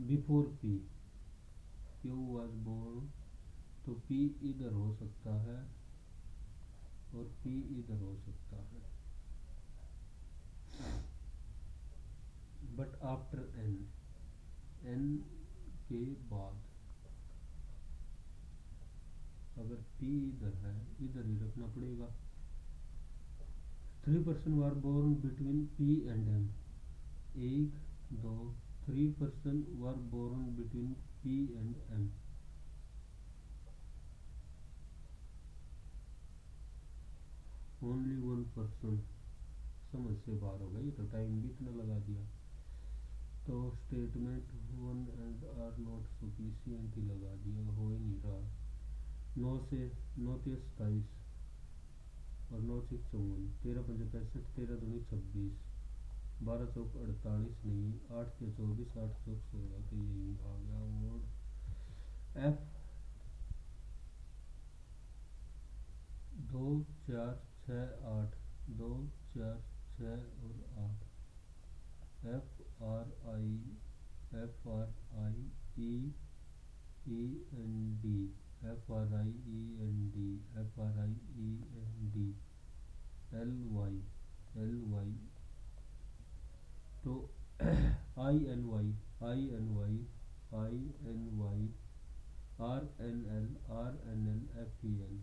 A: before P, Q was born, तो P इधर हो सकता है और P इधर हो सकता है, बट आफ्टर N, N के बाद, अगर P इधर है इधर ही रखना पड़ेगा। 3% were born between P and M, 1 2 3% were born between P and M, only 1%, समझ से बाहर हो गई, तो टाइम भी इतना लगा दिया, तो statement 1 and are not sufficient ही लगा दिया, हो ही नहीं रहा, 9 से 9 3 27 और 9 6 54, 13 5 65, 13 दूनी 26, 12 चौक 48 नहीं, 8 के 24, 8 चौक 16, तो यही आ गया, और F 2 4 6 8, 2 4 6 और 8, FRI END, FRIEND, FRIEND, LY, तो INY, RNL, FEN,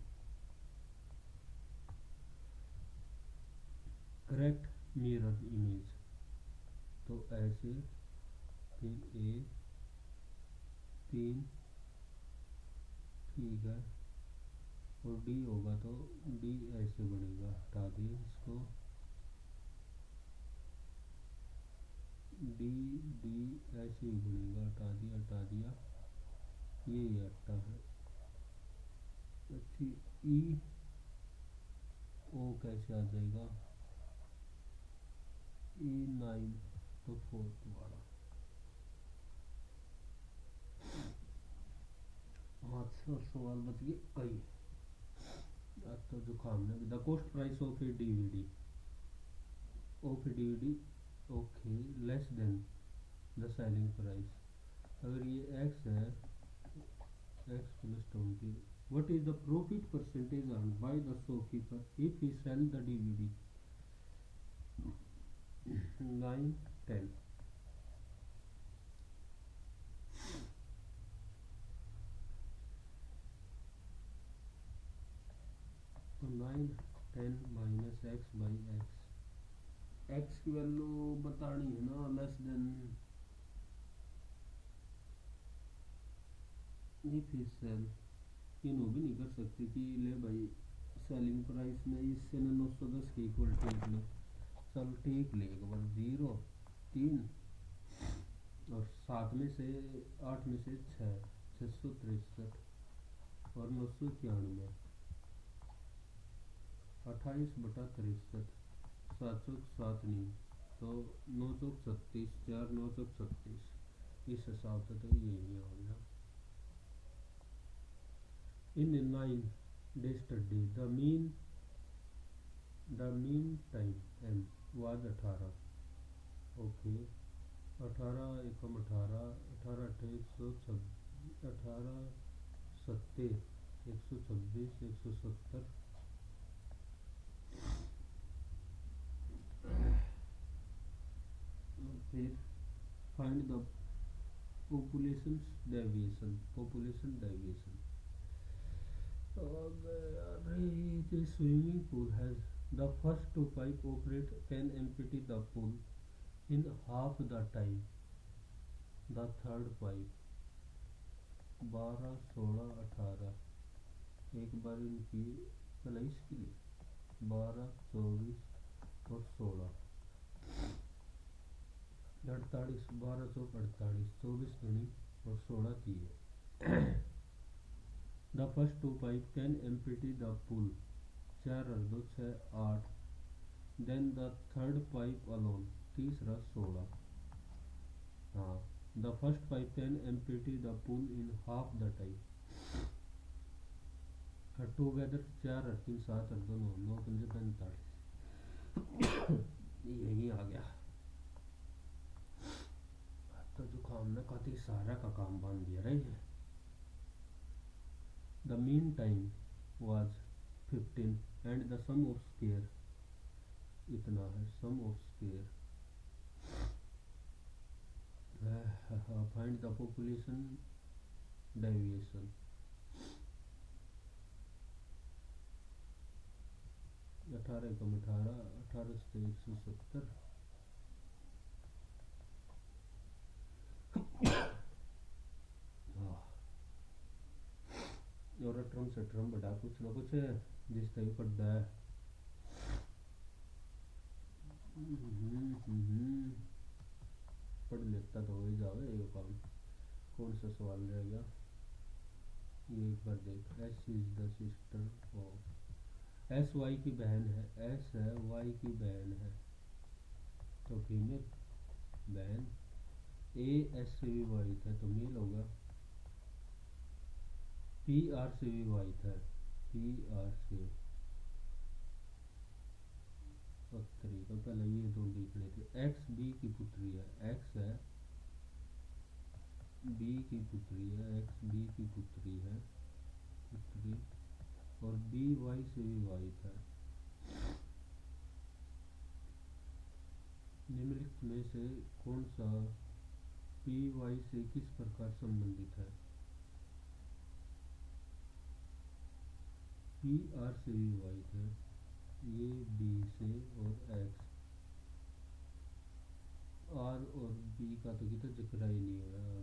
A: correct mirror image, तो ऐसे फिर A 3, ठीक है, और D होगा तो D ऐसे बनेगा, हटा दिए इसको, D ऐसे ही बनेगा, हटा दिया, ये हटा है, अच्छी E O कैसे आ जाएगा, E9, तो 4th वाला, हाँ, सवाल बच गए कई, तो जुकाम ने the cost price of A DVD okay less than the selling price. अगर ये एक्स है x plus 20 what is the profit percentage earned by the shopkeeper if he sell the DVD 9 10 तो 9 10 माइनस एक्स बाई एक्स की value बतानी है ना less than if he sell इनो भी नहीं कर सकते कि ले भाई सेलिंग प्राइस में इससे ना 910 की इक्वल ठीक ले चल ठीक ले एक बार 0 3 और 7 में से 8 में से 663 और 991 28/63 707 नहीं तो 9 चौक 36 4 9 चौक 36 इस हिसाब से तो यही हो गया। In a 9-day study, the mean time M was 18. Okay, 18 एकम 18 18 18 सत्ते 126 170 फिर find the population deviation the swimming pool has the first two pipe operator can empty the pool in half the time the third pipe 12 16 18 एक बार इनकी पहले इसके लिए 12 24 और 16 48 12 चौक 48 24 दूनी और 16 दिए The first two pipe can empty the pool 4 और 2 6 8 then the third pipe alone तीसरा 16 हाँ the first pipe can empty the pool in half the time together 4 और 3 7 और 2 9 9 5 45 यही आ गया तो जुकाम ने काफी सारा का काम बांध दिया रही है। The mean time was 15 and the sum of square इतना है sum of square find the population deviation 18 एकम 18 18 से 170 और ट्रम से ट्रम बड़ा कुछ ना कुछ जिस तरह पढ़ता है पढ़ लेता तो हो ही जावे ये काम। कौन सा सवाल रह गया ये एक बार देख S is the sister of S Y की बहन है एस है वाई की बहन है तो फीमेल बहन ए एस से भी वाई था तो मेल होगा पी आर से भी वाई था पी आर से और तरीका पहले ये दो लिखने थे एक्स बी की पुत्री है एक्स है बी की पुत्री है एक्स बी की पुत्री है पुत्री और बी वाई से भी वाई था। निम्नलिखित में से कौन सा पी वाई से किस प्रकार संबंधित है पी आर से भी वाई था ये बी से और एक्स आर और बी का तो कितना जिक्र ही नहीं हुआ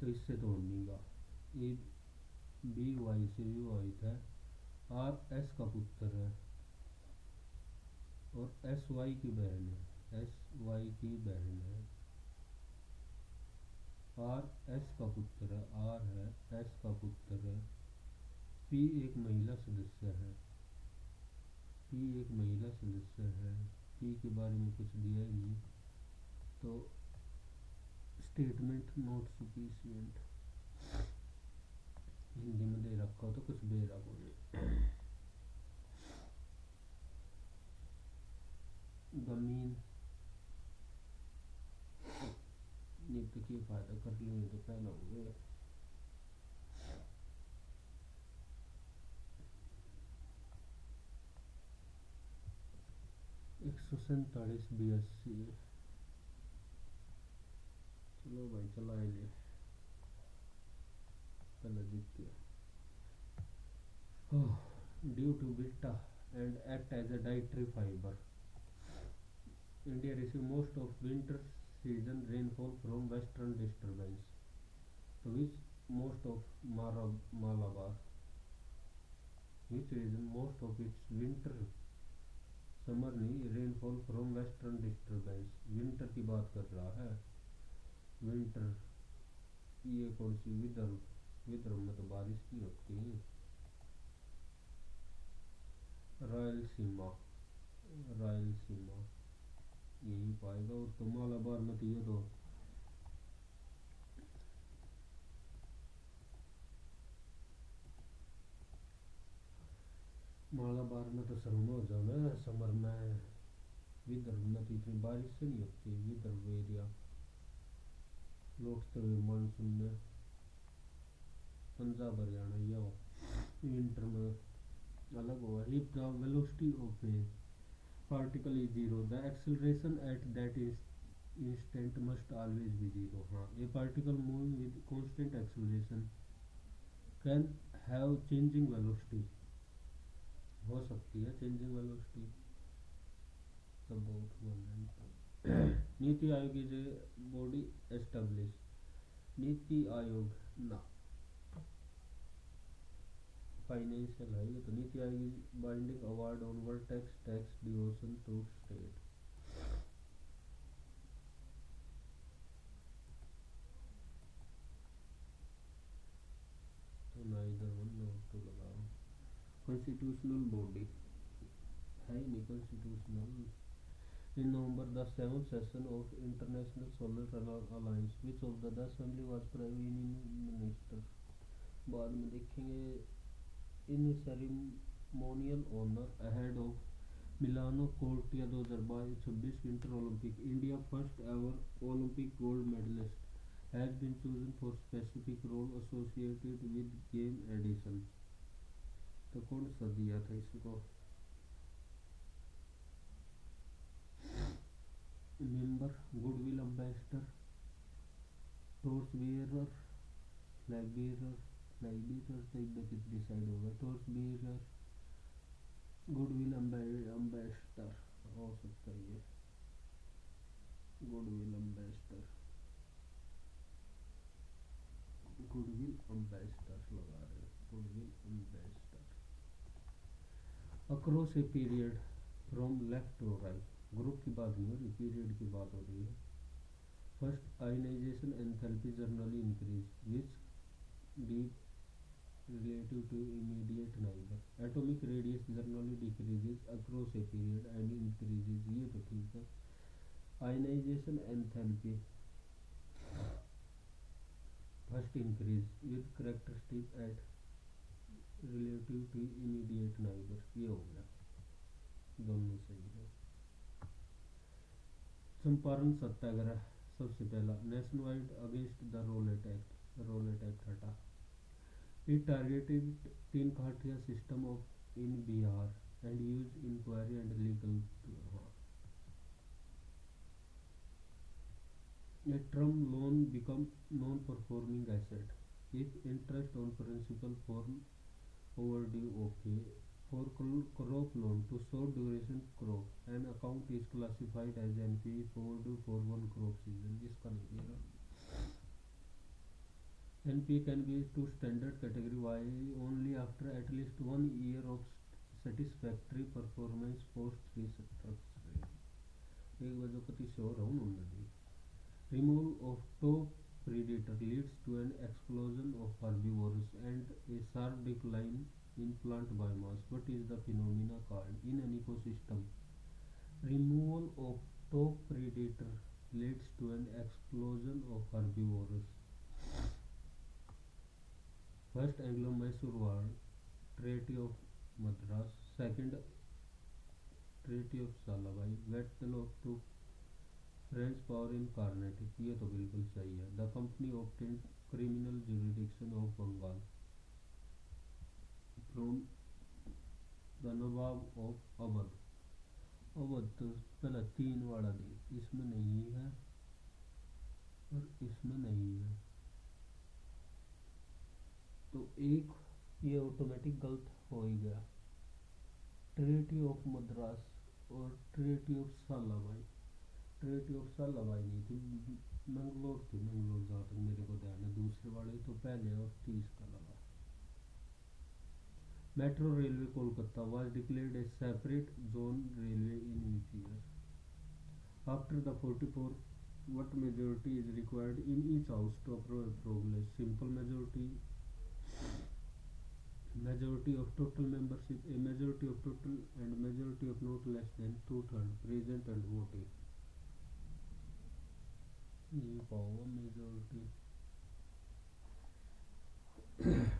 A: तो इससे तो होगा ये बी वाई से भी वाई था आर एस का पुत्र है और एस वाई की बहन है एस वाई की बहन है आर एस का पुत्र है आर है एस का पुत्र है पी एक महिला सदस्य है पी एक महिला सदस्य है पी के बारे में कुछ दिया ही नहीं तो स्टेटमेंट नॉट सफिशिएंट हिंदी में दे रखा हो तो कुछ बेरा बोले एक ही फायदा कर लिए तो पहला हो गया। 147 82। चलो भाई चला ले, पहले देखते हैं। Due to beta and act as a dietary fiber. India receives most of winter season rainfall from western disturbance. So which most of Malabar, which region most of its winter summer नहीं rainfall from western disturbance, winter की बात कर रहा है। Winter ये कौन सी, विदर्भ, विदर्भ में तो बारिश नहीं होती। रायलसीमा, रायलसीमा यही पाएगा। और तो मालाबार में तो ये तो मालाबार में तो समर हो जाना समर में। विदर्भ में तो इतनी बारिश से नहीं होती। विदर्भ एरिया लौटते हुए मानसून में पंजाब हरियाणा ये हो, विंटर में अलग हुआ। If the velocity of A particle is zero, the acceleration at that instant must always be zero. हाँ, a particle moving with constant acceleration can have changing velocity, हो सकती है changing velocity। about movement NITI Aayog is a body established, NITI Aayog ना financial है ये तो। NITI Aayog is binding award on world tax devolution to state. तो ना इधर वन नोट टू लगाओ। कॉन्स्टिट्यूशनल बॉडी है ही नहीं constitutional. In November, the seventh session of International Solar Alliance, which of the assembly was Prime Minister? बाद में देखेंगे। In a ceremonial honor ahead of Milano Cortina 2026 Winter Olympic, India first ever Olympic gold medalist has been chosen for specific role associated with game edition. तो कौन सा दिया था इसको? Member, goodwill ambassador, torch bearer, flag bearer. Flag bearer तो एकदम किस decide होगा। टॉर्च बियरर, गुडविल एम्बेसडर हो सकता है ये। गुडविल एम्बेसडर, गुडविल एम्बेसडर लगा रहे। Goodwill ambassador. Across a period from left to right, group की बात नहीं हो रही, पीरियड की बात हो रही है। First ionisation enthalpy generally increase which deep relative to immediate neighbor. Atomic radius generally decreases across a period and increases, ये तो ठीक है। Ionization enthalpy first increase with characteristic at relative to immediate neighbor, ये हो गया, दोनों सही है। चंपारण सत्याग्रह सबसे पहला, nationwide against the Rowlatt Act, Rowlatt Act हटा। It targeted तीन काठिया system of in Bihar and used inquiry and legal. A term loan become non-performing asset if interest on principal form overdue. Okay, for crop loan to short duration crop, an account is classified as NPA if overdue for one crop season. इसका नहीं दिया। NPA can be to standard category Y only after at least 1 year of satisfactory performance post restructuring. एक वजह से और उन्होंने दी। Removal of top predator leads to an explosion of herbivores and a sharp decline in plant biomass. What is the phenomena called? In an ecosystem, removal of top predator leads to an explosion of herbivores. First Anglo-Mysore War, Treaty of Madras. Second Treaty of Salabai, Battle of French power in Carnatic, ये तो बिल्कुल सही है। The company obtain criminal jurisdiction of Bengal from the nawab of Awadh. Awadh तो पहला तीन वाला नहीं, इसमें नहीं है और इसमें नहीं है, तो एक ये ऑटोमेटिक गलत हो ही गया। ट्रिनिटी ऑफ मद्रास और ट्रिनिटी ऑफ सालाबाई, ट्रिनिटी ऑफ सालाबाई नहीं थी, मंगलोर थी, मंगलोर जहाँ तक मेरे को ध्यान है। दूसरे वाले तो पहले और 30 का लगा। Metro railway Kolkata was declared a separate zone railway in which year? After the 44, what majority is required in each house to approve a progress? Simple majority, majority of total membership, a majority of total, and majority of not less than two-thirds present and voting. ये पाओ majority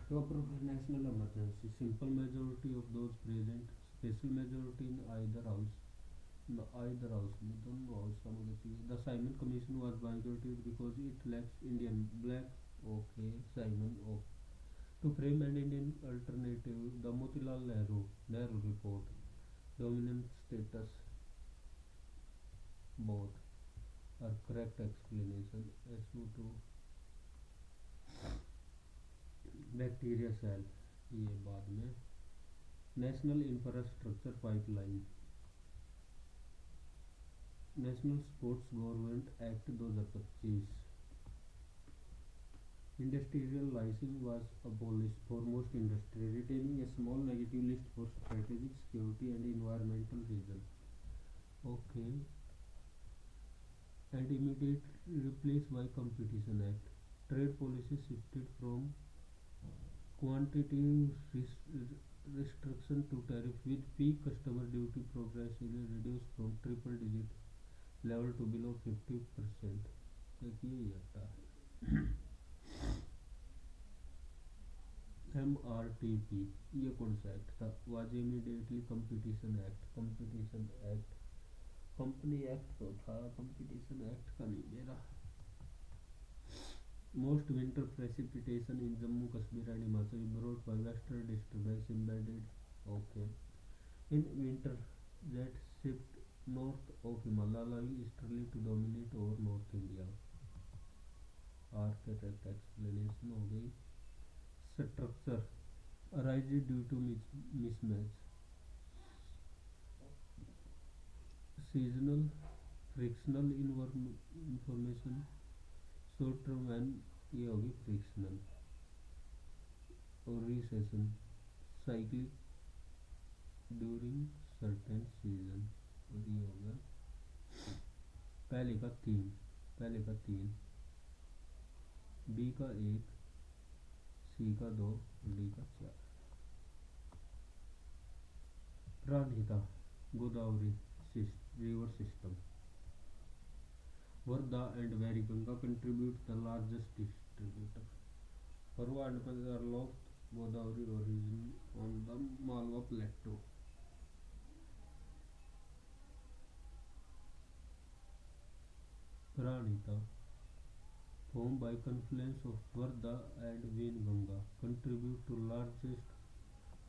A: to approve a national emergency. Simple majority of those present, special majority in either house, either house में दोनों house का मुझे चाहिए। The Simon Commission was boycotted because it lacks Indian black. Okay, Simon. Okay. To frame an Indian alternative, the Motilal Nehru report, dominant status, both are correct explanation. SO2 bacteria cell, ये बाद में। National infrastructure pipeline, national sports government act 2025। Industrial licence was abolished for most industry, retaining a small negative list for strategic security and environmental reason. Okay, and immediately replaced by competition act. Trade policy shifted from quantitative restriction to tariff, with peak customer duty progressively reduced from triple digit level to below 50%. एक यही आता है। MRTP ये कौन सा act था? Was immediately competition act, competition act, company act तो था, कंपटीशन एक्ट का नहीं मेरा। Most winter precipitation in Jammu Kashmir and Himachal is brought by western disturbance embedded. Okay. In winter, that shift north of Himalaya, allowing easterly to dominate over North India. Architect explanation हो गई। Structure arises due to mismatch. Seasonal, frictional information, short term and ये होगी frictional. और recession cyclic during certain season, और ये होगा पहले का तीन, पहले का तीन, बी का एक, सी का दो, डी का चार। Pranahita Godavari river system. Varda and Variganga contribute the largest distributor. Varwa and Panjaraloft Godavari origin on the Malwa plateau. Pranita formed by confluence of Varda and Venganga contribute to largest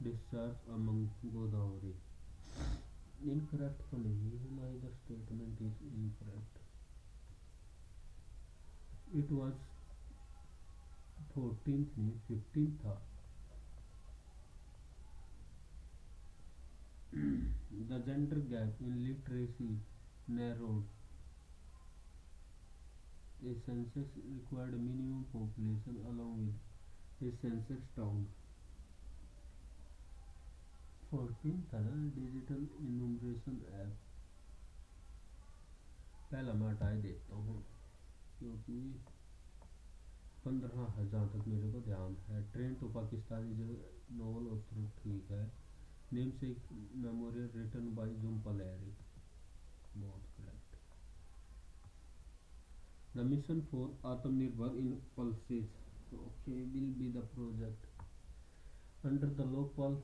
A: discharge among Godavari. Incorrect तो नहीं है, neither statement is incorrect. It was 14th नहीं 15th था। The gender gap in literacy narrowed. A census required a minimum population along with a census town. 14 था ना, digital enumeration app. पहला मैं हटा देता हूँ क्योंकि 15,000 तक मेरे को ध्यान है। ट्रेन तो पाकिस्तानी जो नॉवल ऑथर ठीक है। नेम से memorial written by Jhumpa Lahiri, बहुत correct. The mission for Aatmanirbhar in pulses, okay, will be the project under the Lokpal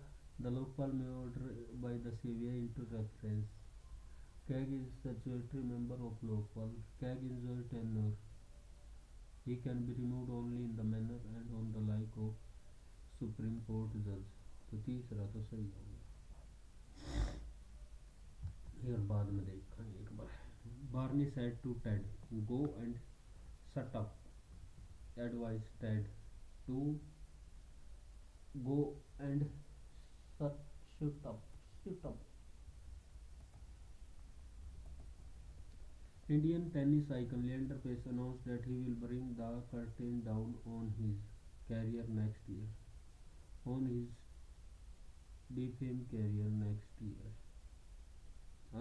A: may order by the CBI into reference. Keg is statutory member of local. Keg enjoy tenure. He can be removed only in the manner and on the like of Supreme Court judge. तो तीसरा तो सही हो गया। फिर बाद में देखेंगे एक बार। Barney said to Ted, "Go and shut up." Advised Ted to go and shut up. Shut up. Indian tennis icon Leander Paes announced that he will bring the curtain down on his career next year. On his defamed career next year.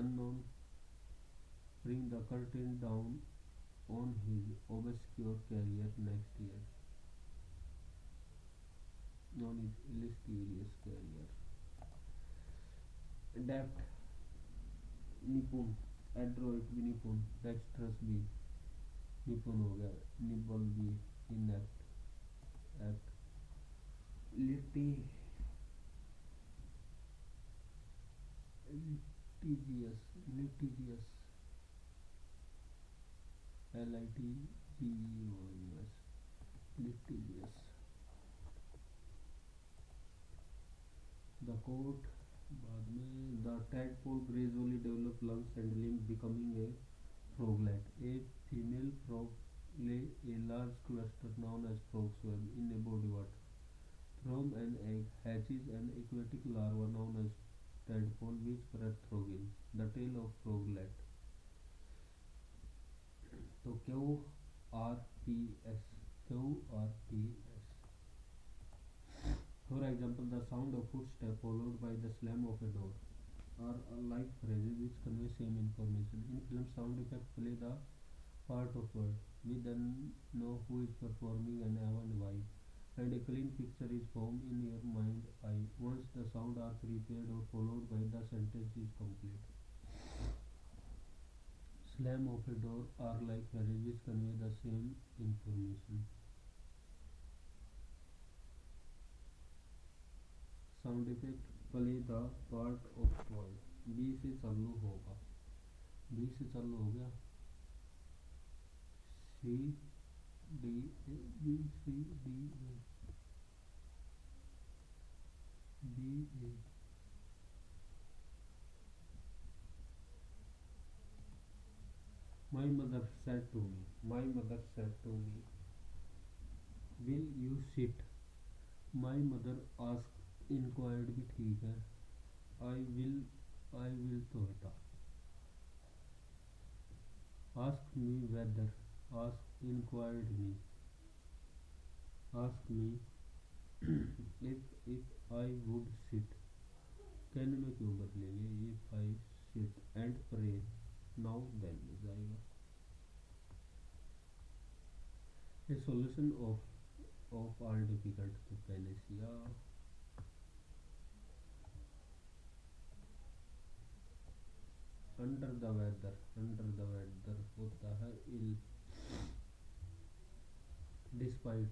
A: Unknown bring the curtain down on his obscure career next year. On his illustrious career. Adept निपुण एड्रोइट भी निपुण dextrous भी निपुण हो गया nibble भी inept act litigious LITGEOUS litigious the court बाद में the tadpole gradually develop lungs and limbs becoming a froglet. A female frog lay a large cluster known as frog's web in a body water. From an egg hatches an aquatic larva known as tadpole which spread throgin, the tail of froglet. तो QRPS For example, the sound of footsteps followed by the slam of a door are like phrases which convey same information. In film, sound effects play the part of word. We then know who is performing and even why. And a clean picture is formed in your mind eye once the sound are prepared or followed by the sentence is complete. Slam of a door are like phrases which convey the same information. Sound effect play the part of word B से चालू होगा B से चालू हो गया C D A B C D A B A my mother said to me will you sit my mother ask inquired भी ठीक है आई विल तो होता ask me whether ask inquired me ask me if I would sit कहने में क्यों बदलेंगे if I sit and pray now then हो जाएगा a solution of all difficult तो पैनेसिया अंडर द वेदर होता है ill despite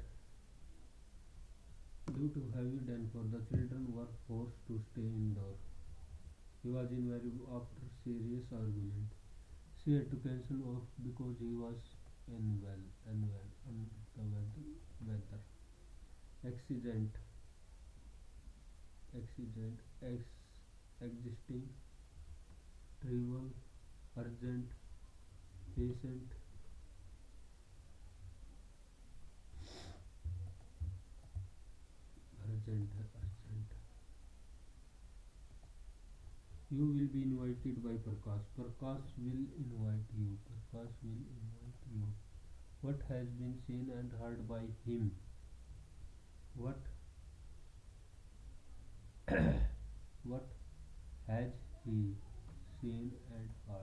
A: due to heavy rainfall the children were forced to stay indoor he was in very after serious argument she had to cancel off because he was unwell the weather accident existing trivial urgent patient urgent you will be invited by Prakash will invite you what has been seen and heard by him what what has he seen and heard 1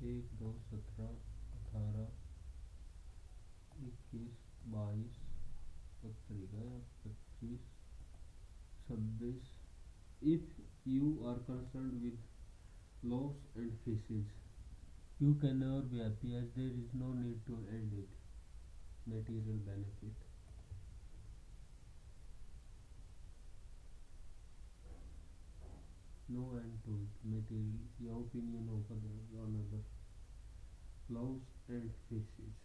A: 2 17 18 21 22 पत्रिका 25 26 if you are concerned with loaves and fishes you can never be happy as there is no need to end it material benefit to it. Material या opinion of another. Flaws and faces.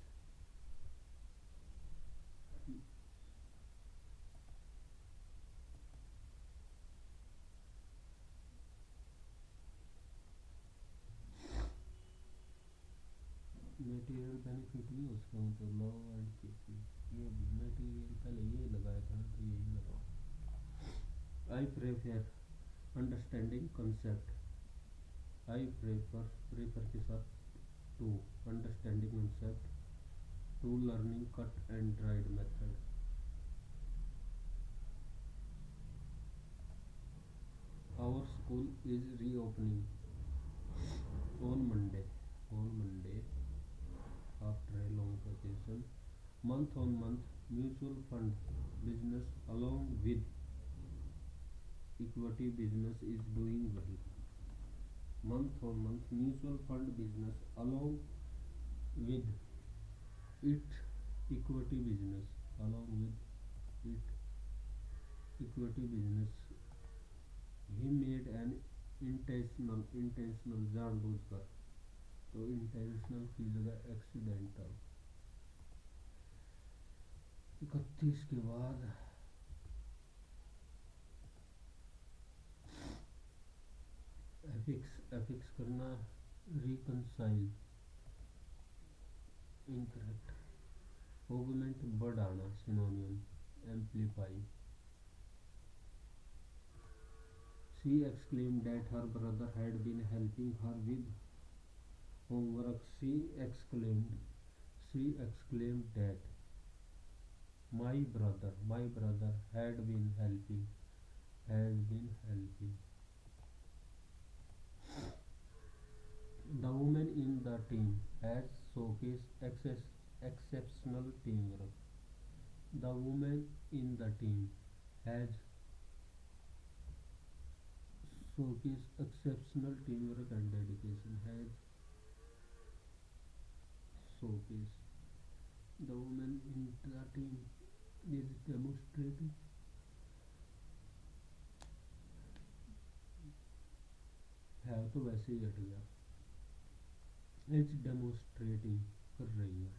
A: Material benefit भी उसका मतलब law and cases ये भी material पहले ये लगाया था तो यही लगाओ I prefer understanding concept I prefer के साथ to understanding concept to learning cut and dried method our school is reopening on Monday after a long vacation month on month mutual fund business along with equity business is doing well month on month mutual fund business along with it along with it equity business he made an intentional जानबूझकर तो intentional की जगह accidental 31 के बाद affix करना reconcile incorrect augment बढ़ाना सिनोनियम amplify she exclaimed that her brother had been helping her with homework she exclaimed that my brother had been helping has been helping the women in the team has showcased exceptional teamwork the women in the team has showcased exceptional teamwork and dedication has showcased the women in the team is demonstrating है तो वैसे ही हट गया is demonstrating कर रही है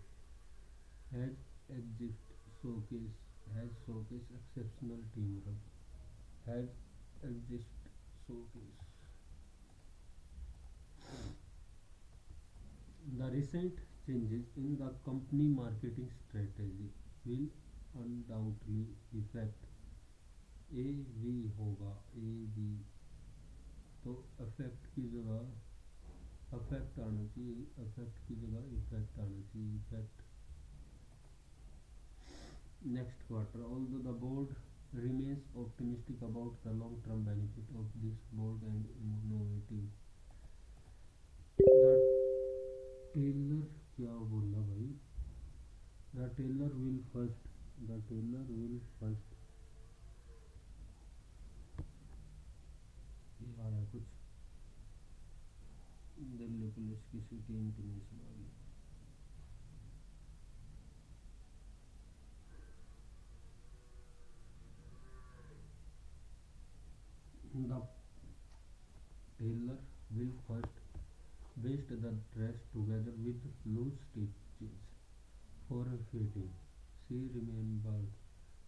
A: has exist showcase has showcase exceptional team work has exist showcase the recent changes in the company marketing strategy will undoubtedly affect AV होगा AV तो अफेक्ट की जगह अफेक्ट आना चाहिए अफेक्ट की जगह इफेक्ट आना चाहिए effect next quarter although the board remains optimistic about the long term benefit of this bold and innovative the tailor क्या बोला भाई the tailor will first ये आया कुछ दिल्ली पुलिस की सिटी इंटीमेशन आ गई the tailor will first baste the dress together with loose stitches for a fitting she remembered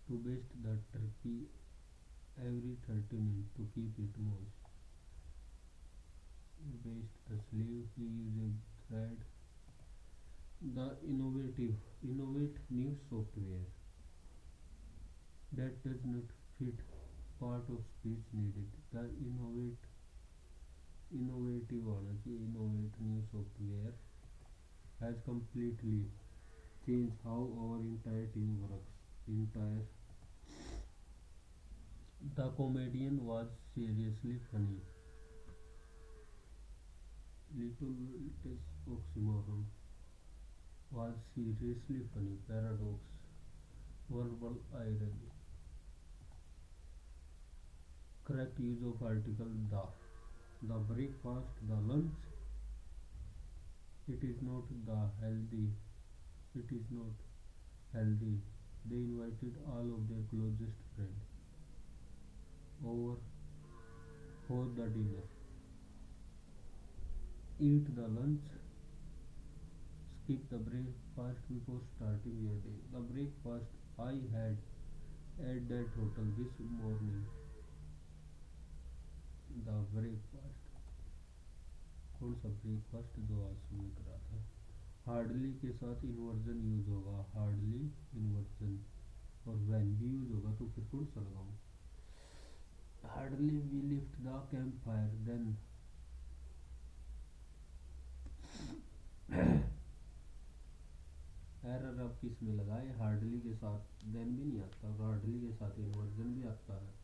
A: to baste the turkey every 30 minutes to keep it moist baste the sleeve he used a thread the innovate new software that does not fit part of speech needed the innovative आना चाहिए innovate new software has completely changed how our entire team works entire the comedian was seriously funny little oxymoron was seriously funny paradox verbal irony correct use of article the breakfast the lunch it is not the healthy it is not healthy they invited all of their closest friends over for the dinner Eat the lunch, skip the breakfast before starting your day. The breakfast I had at that hotel this morning. The breakfast कौन सा breakfast जो आज सुबह करा था. Hardly के साथ inversion use होगा, हार्डली इन्वर्जन. और वैन भी यूज होगा तो फिर कौन सा लगाऊं. Hardly we lift the camp fire then. Error अब किस में लगाए. हार्डली के साथ देन भी नहीं आता और हार्डली के साथ इन्वर्जन भी आता है.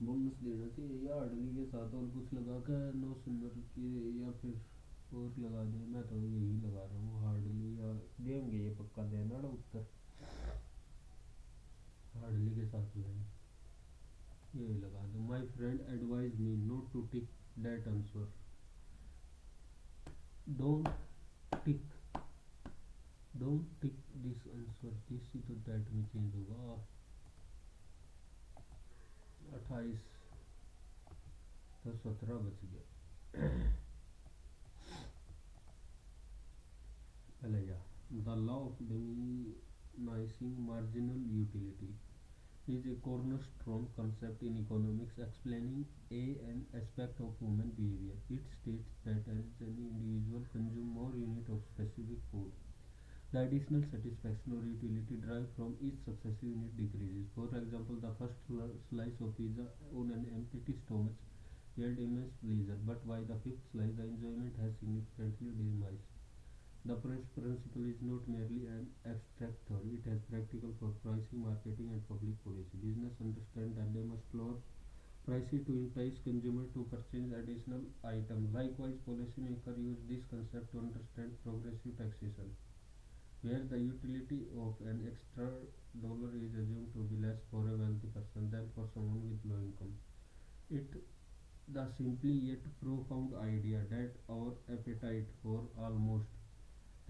A: बोनस देना चाहिए या हार्डली के साथ और कुछ लगा कर नो सुंदर के, या फिर और लगा दे. मैं तो यही लगा रहा हूँ हार्डली, या देंगे ये पक्का देना ना उत्तर. हार्डली के साथ लगाए, यही लगा दो. My friend advise me not to tick that answer. Don't tick, don't tick this answer. This ही तो दैट में चेंज होगा. 28 तो 17 बच गया. पहले जा. The law of diminishing marginal utility is a cornerstone concept in economics explaining an aspect of human behavior. It states that as an individual consumes more units of specific food, the additional satisfaction or utility derived from each successive unit decreases. For example, the first slice of pizza on an empty stomach yields immense pleasure, but by the fifth slice, the enjoyment has significantly diminished. The principle is not merely an abstract theory, it has practical for pricing, marketing, and public policy. Business understand that they must lower prices to entice consumers to purchase additional items. Likewise, policymakers use this concept to understand progressive taxation, where the utility of an extra dollar is assumed to be less for a wealthy person than for someone with low income. It the simply yet profound idea that our appetite for almost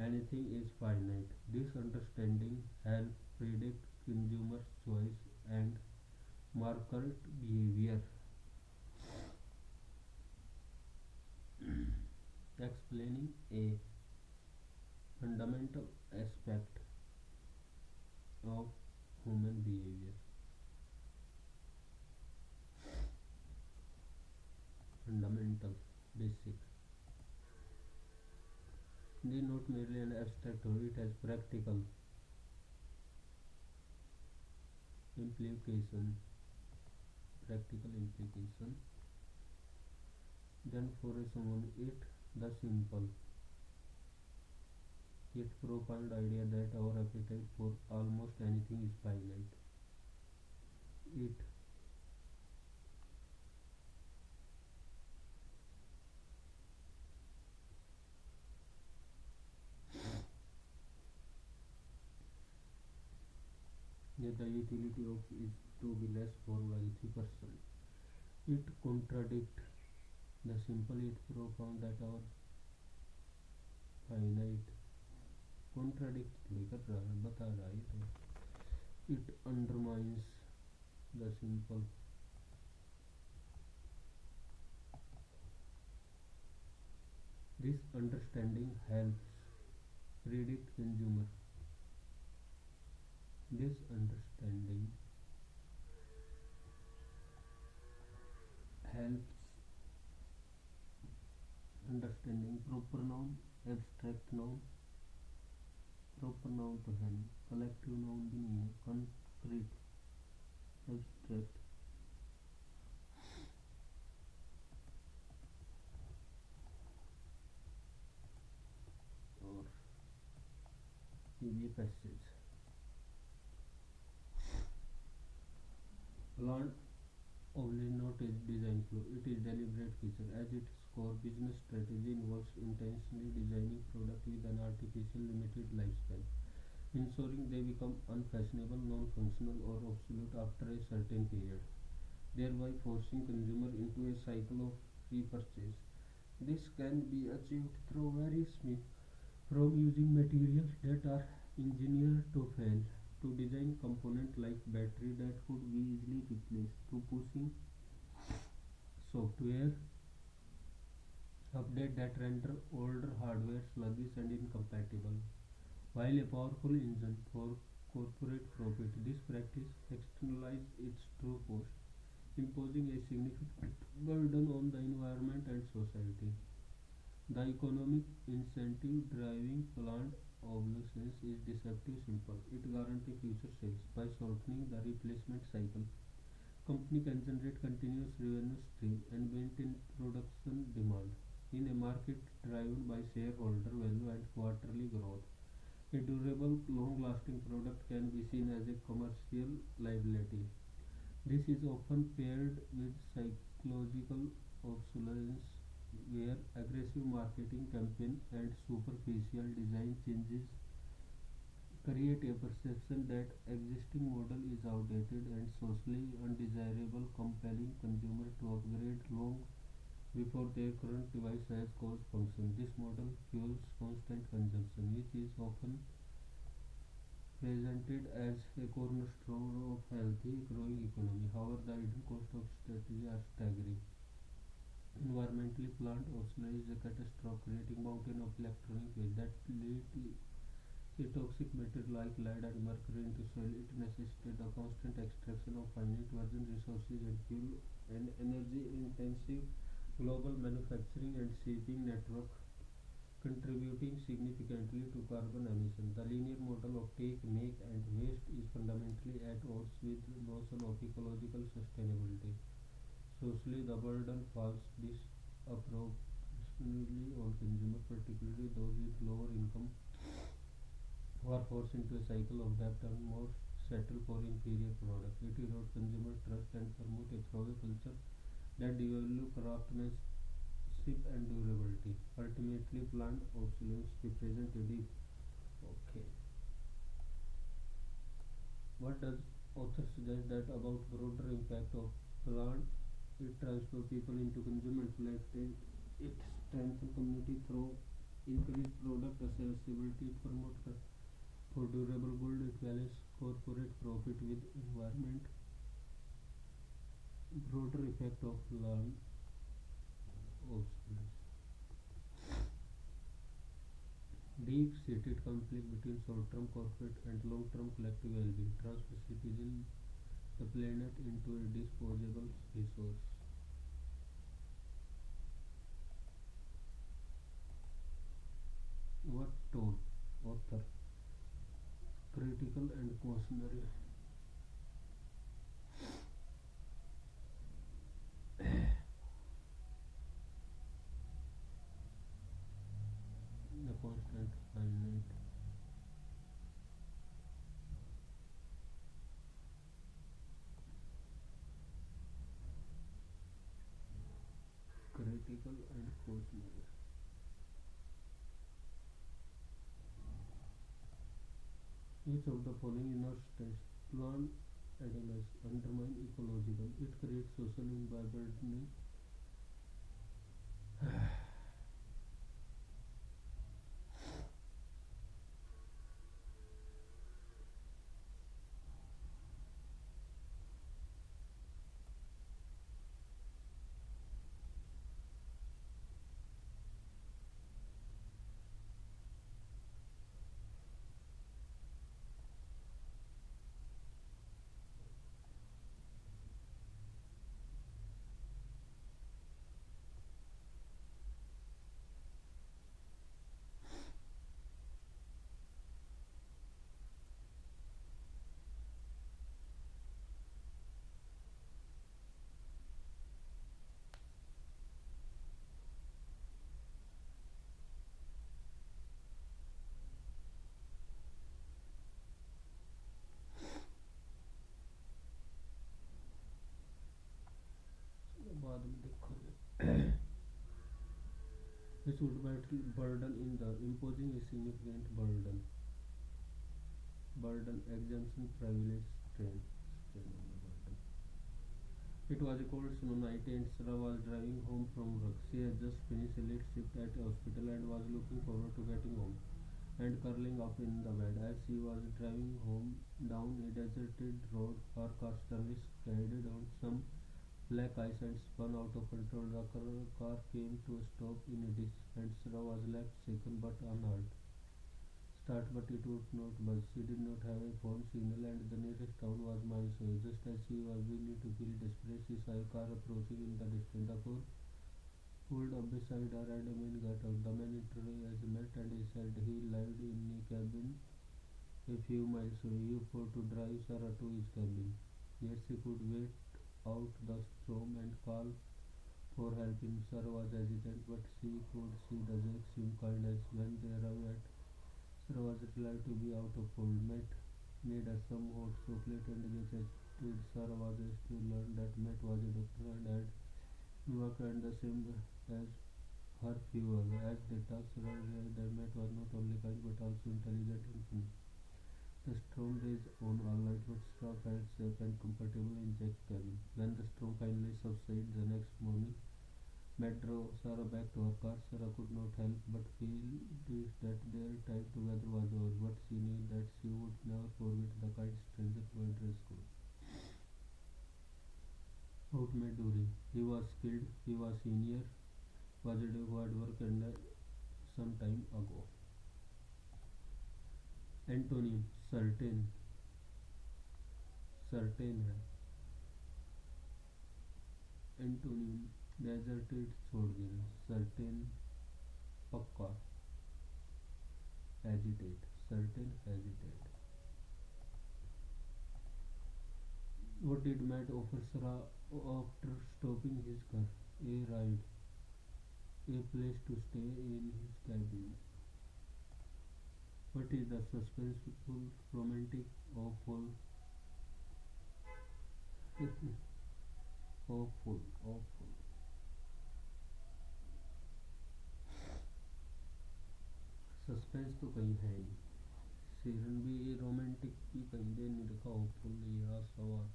A: anything is finite. This understanding helps predict consumer choice and market behavior. Explaining a fundamental aspect of human behavior. Fundamental, basic. It is not merely an abstract or it has practical implication. Practical implication. Then for a someone it the simple yet profound idea that our appetite for almost anything is finite. It yet the utility of is to be less for wealthy person. It contradicts the simple yet profound that our finite. Contradict थोड़ी कर रहा है, बता रहा है तो. It undermines the simple. This understanding helps predict consumer. This helps understanding proper noun, abstract noun. Proper noun तो है नहीं, कलेक्टिव नाउन भी नहीं है. Concrete, abstract. और ये passage. Plan only not a design flaw, it is deliberate feature. As its core, business strategy involves intentionally designing product with an artificial limited lifespan, ensuring they become unfashionable, non-functional, or obsolete after a certain period, thereby forcing consumer into a cycle of repurchase. This can be achieved through various means, from using materials that are engineered to fail, to design components like battery that could be easily replaced, to pushing software update that render older hardware sluggish and incompatible. While a powerful engine for corporate profit, this practice externalizes its true cost, imposing a significant burden on the environment and society. The economic incentive driving plant obsolescence is deceptive simple. It guarantees future sales by shortening the replacement cycle. Company can generate continuous revenue stream and maintain production demand in a market driven by shareholder value and quarterly growth. A durable, long-lasting product can be seen as a commercial liability. This is often paired with psychological obsolescence, where aggressive marketing campaign and superficial design changes create a perception that existing model is outdated and socially undesirable, compelling consumers to upgrade long before their current device has caused function. This model fuels constant consumption, which is often presented as a cornerstone of healthy growing economy. However, the hidden cost of strategy are staggering. Environmentally, plant obsolescence is a catastrophe, creating mountain of electronic waste that lead to toxic material like lead and mercury into soil. It necessitates the constant extraction of finite virgin resources and fuel an energy-intensive global manufacturing and shipping network, contributing significantly to carbon emission. The linear model of take, make, and waste is fundamentally at odds with the notion of ecological sustainability. Socially, the burden falls disproportionately on consumers, particularly those with lower income, who are forced into a cycle of debt and more settle for inferior products. It erodes consumer trust and promotes a throwaway culture that develop craftsmanship and durability. Ultimately, plant obsolescence represents a deep. Okay. What does author suggest that about broader impact of plant? It transfers people into consumer collective. It strengthens community through increased product accessibility. It promotes for durable good. It balances corporate profit with environment. Broader effect of plant obsolescence. Deep-seated conflict between short-term corporate and long-term collective well-being transfer citizen the planet into a disposable resource. What tone? Author. Critical and cautionary. The constant finite. Critical and cautionary. Each of the following inner states plant adolescence undermine ecological. It creates social environment. बाद में देखोगे. Which would burden in the imposing a significant burden exemption privilege strain on the burden. It was a cold snow night and Sarah was driving home from work. She had just finished a late shift at a hospital and was looking forward to getting home. and curling up in the bed. As she was driving home down a deserted road, her car suddenly skidded on some black ice and spun out of control. The car came to a stop in a ditch, and Sarah was left shaken but unhurt. Start, but it would not budge. She did not have a phone signal, and the nearest town was miles away. Just as she was beginning to feel desperate, she saw a car approaching in the distance. The car pulled up beside her, and a man got out. The man introduced Matt, and he said he lived in a cabin a few miles away. He offered to drive Sarah to his cabin. Yet she could wait out the storm and call for help. In Sarah was hesitant, but she could see the genuine kindness. When they arrived at Sarah was glad to be out of cold. Matt made her some hot chocolate and they chatted. Sarah was asked to learn that Matt was a doctor and had worked at the same as her few others. As they talked, Sarah realized that Matt was not only kind but also intelligent and funny. The storm raged on all night, but Sarah felt safe and comfortable in Jack's cabin. When the storm finally subsided the next morning, Matt drove Sarah back to her car. Sarah could not help but feel pleased that their time together was over, but she knew that she would never forget the kind stranger who had rescued. Out Matt Dury. He was skilled, he was senior, was a who had worked some time ago. Antonym certain, certain है. Antonym deserted छोड़ देना. Certain पक्का. Hesitate. Certain hesitate. What did Matt offer Sarah after stopping his car? A ride, a place to stay in his cabin. What is the suspenseful, romantic, awful, awful, awful? Suspense तो कहीं है ही. सीरन भी romantic भी कहीं दे नहीं रखा. Hopeful ये सवाल.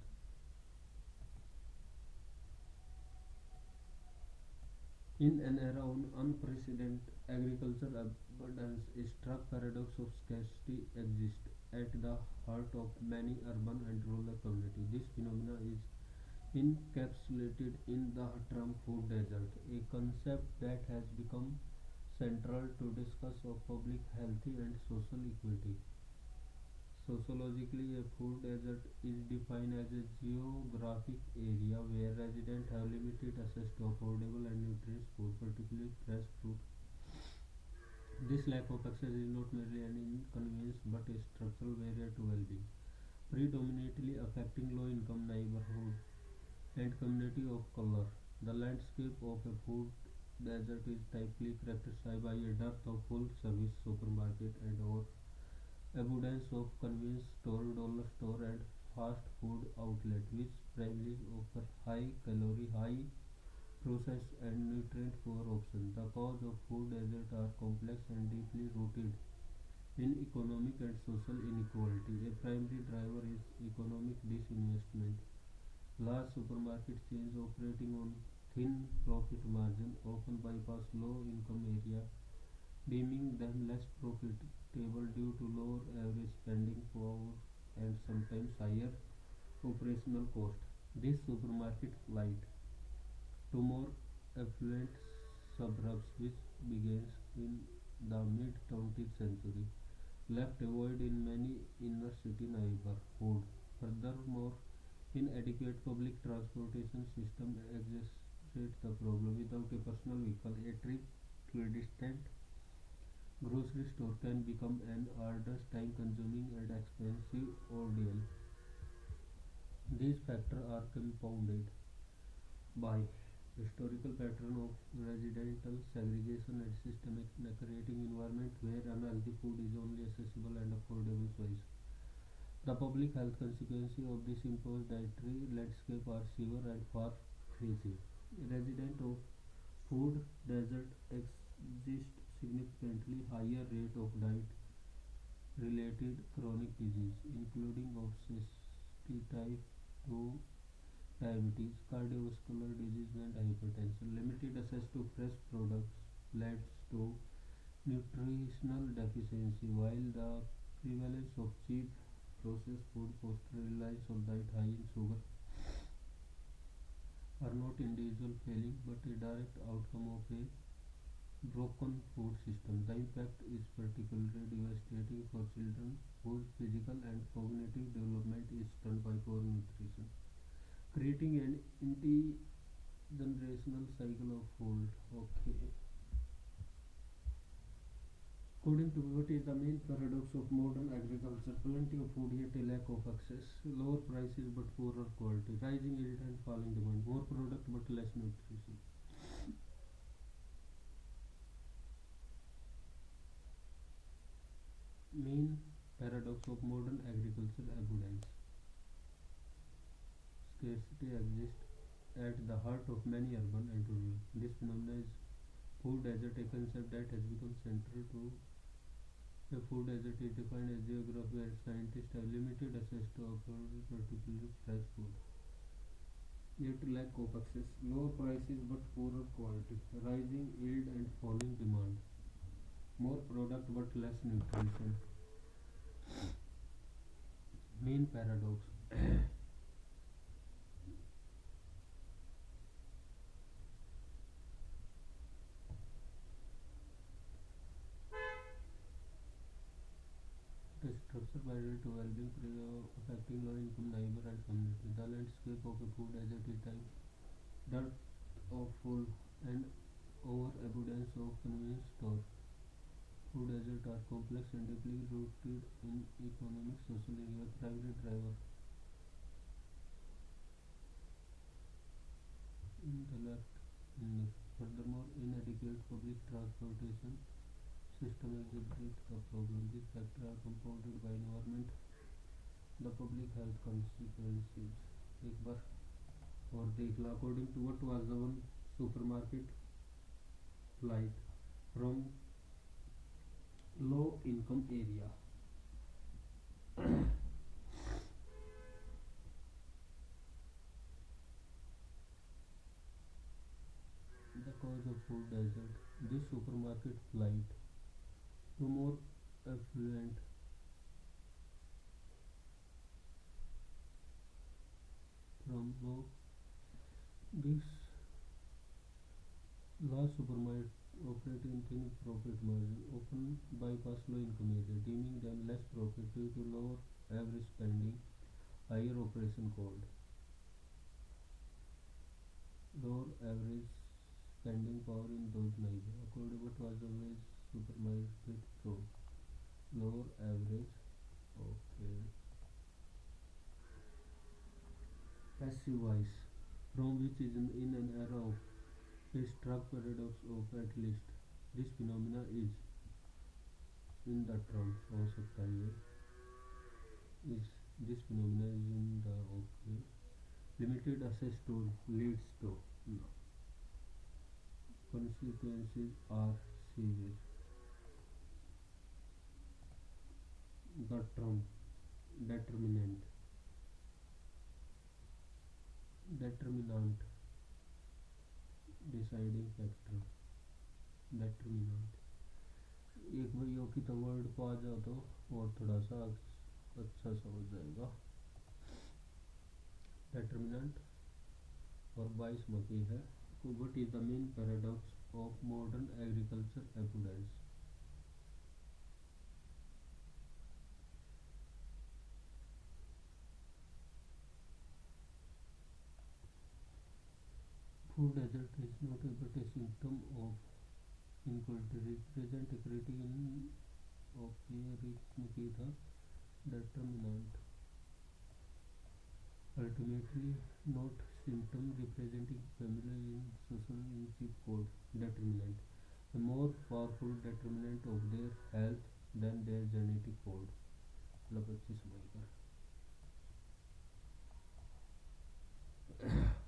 A: In an era of unprecedented agricultural abundance, a stark paradox of scarcity exists at the heart of many urban and rural communities. This phenomenon is encapsulated in the term food desert, a concept that has become central to discuss of public health and social equity. Sociologically, a food desert is defined as a geographic area where residents have limited access to affordable and nutritious food, particularly fresh fruit. This lack of access is not merely an inconvenience but a structural barrier to well-being, predominantly affecting low-income neighborhoods and communities of color. The landscape of a food desert is typically characterized by a dearth of full-service supermarket and or abundance of convenience store, dollar store, and fast food outlet, which primarily offer high calorie, high processed, and nutrient poor options. The cause of food desert are complex and deeply rooted in economic and social inequality. A primary driver is economic disinvestment. Large supermarket chains operating on thin profit margin often bypass low income area, deeming them less profitable due to lower average spending power and sometimes higher operational cost. This supermarket flight to more affluent suburbs, which begins in the mid 20th century, left a void in many inner city neighborhoods. Furthermore, inadequate public transportation system exacerbates the problem. Without a personal vehicle, a trip to a distant grocery store can become an arduous, time consuming, and expensive ordeal. These factors are compounded by historical pattern of residential segregation and systemic creating environment where unhealthy food is only accessible and affordable choice. The public health consequences of this imposed dietary landscape are severe and far-reaching. Residents of food desert exist significantly higher rate of diet-related chronic disease, including obesity, type 2 diabetes, cardiovascular disease, and hypertension. Limited access to fresh products leads to Nutritional deficiency. While the prevalence of cheap processed food foster reliance on diet high in sugar are not individual failing but a direct outcome of a broken food system. The impact is particularly devastating for children whose physical and cognitive development is stunted by poor nutrition, creating an intergenerational cycle of food. Okay. According to what is the main paradox of modern agriculture? Plenty of food yet a lack of access, lower prices but poorer quality, rising yield and falling demand, more product but less nutrition. Main paradox of modern agriculture abundance. Scarcity exists at the heart of many urban and rural. This phenomenon is food desert, a concept that has become central to a food desert is defined as geography where scientists have limited access to particularly fresh food. Yet lack of access, lower prices but poorer quality, rising yield and falling demand, more product but less nutrition. Main paradox. The structure barrier to well-being affecting low-income neighbor and community. The landscape of a food desert is the dirt of full and overabundance of convenience stores. Food deserts are complex and deeply rooted in economic, social, and private driver. In the left index. Furthermore, inadequate public transportation system exhibit the problem. These factors are compounded by environment, the public health consequences. एक बार और देख लो according to what was the one supermarket flight from low income area. The cause of food desert. This supermarket flight to more affluent from low. This large supermarket operate in thin profit margin, often bypass low income area, deeming them less profit due to lower average spending, higher operation cost, lower average spending power in those neighbors. According to what was the way supermarket pro, lower average. Okay. Passive voice, from which is in an era of a struck paradox of at least this phenomena is in the term हो सकता है is this phenomena is in the okay limited access to leads to no. Consequences are severe. The term determinant determinant deciding factor determinant एक भाइयों की तो word को आ जाओ तो और थोड़ा सा अच्छा सा हो जाएगा डेटर्मिनेंट और 22 मकी है what is the main paradox of modern agriculture एबुडेंस food desert is not but a symptom of inequality represent a critical of a rich the determinant ultimately not symptom representing family in social in zip code determinant a more powerful determinant of their health than their genetic code मतलब 25 मई का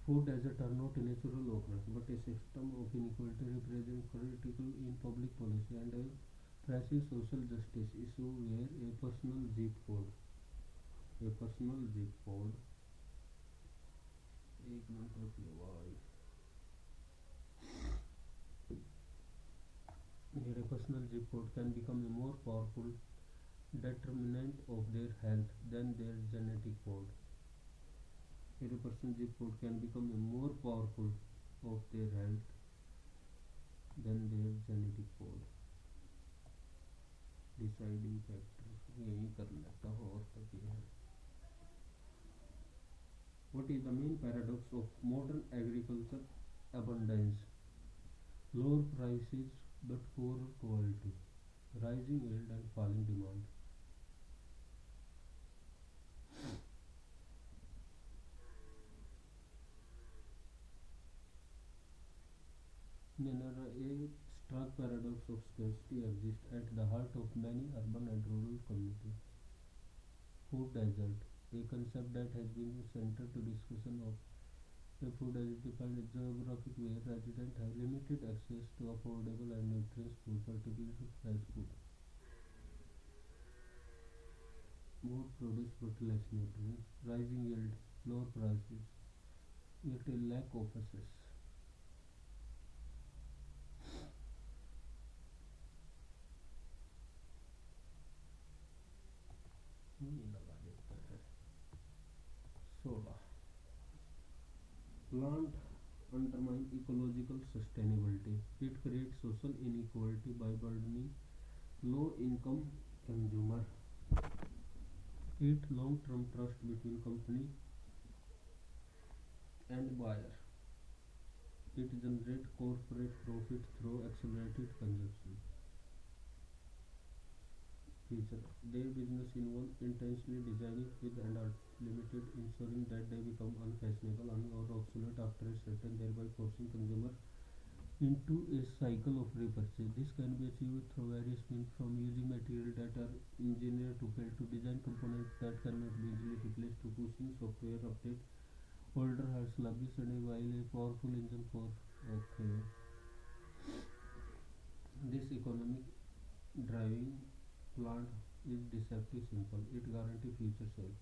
A: Food deserts are not a natural occurrence but a system of inequality represent critical in public policy and a pressing social justice issue where a personal zip code एक minute रुकिए भाई Here, a personal zip code can become a more powerful determinant of their health than their genetic code. Here, a person's zip code can become a more powerful of their health than their genetic code. Deciding factor यही कर लेता हूँ और तक ये है. What is the main paradox of modern agriculture abundance? Lower prices but poorer quality, rising yield and falling demand. A stark paradox of scarcity exists at the heart of many urban and rural communities. Food desert, a concept that has been central to discussion of a food as defined as geographic where residents have limited access to affordable and nutritious food, particularly fresh food. More produce but less nutrients, rising yield, lower prices, yet a lack of access. लगा देते हैं 16. Plant undermine ecological sustainability. It creates social inequality by burdening low-income consumer. It long-term trust between company and buyer. It generates corporate profit through accelerated consumption. Feature. Their business involves intentionally designing with and are limited, ensuring that they become unfashionable or obsolete after a certain, thereby forcing consumer into a cycle of repurchase. This can be achieved through various means, from using materials that are engineered to fail to design components that cannot be easily replaced to pushing software update older hard sluggish and while a powerful engine for okay. This economic driving plant is deceptive simple. It guarantees future sales.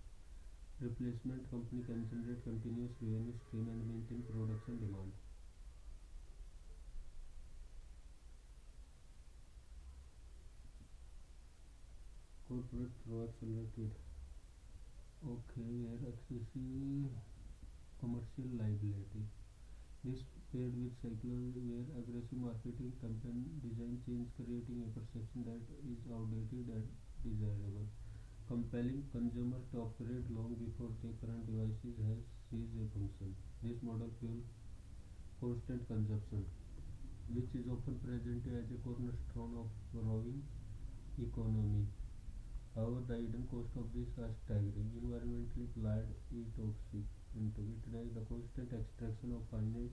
A: Replacement company can generate continuous revenue stream and maintain production demand. Corporate through accelerated. Okay, where excessive commercial liability. This paired with cycles where aggressive marketing campaign design change creating a perception that is outdated and desirable, compelling consumer to upgrade long before their current devices has ceased a function. This model fuels constant consumption, which is often presented as a cornerstone of growing economy. However, the hidden cost of this are staggering. Environmentally applied e-toxic into it as the constant extraction of finite.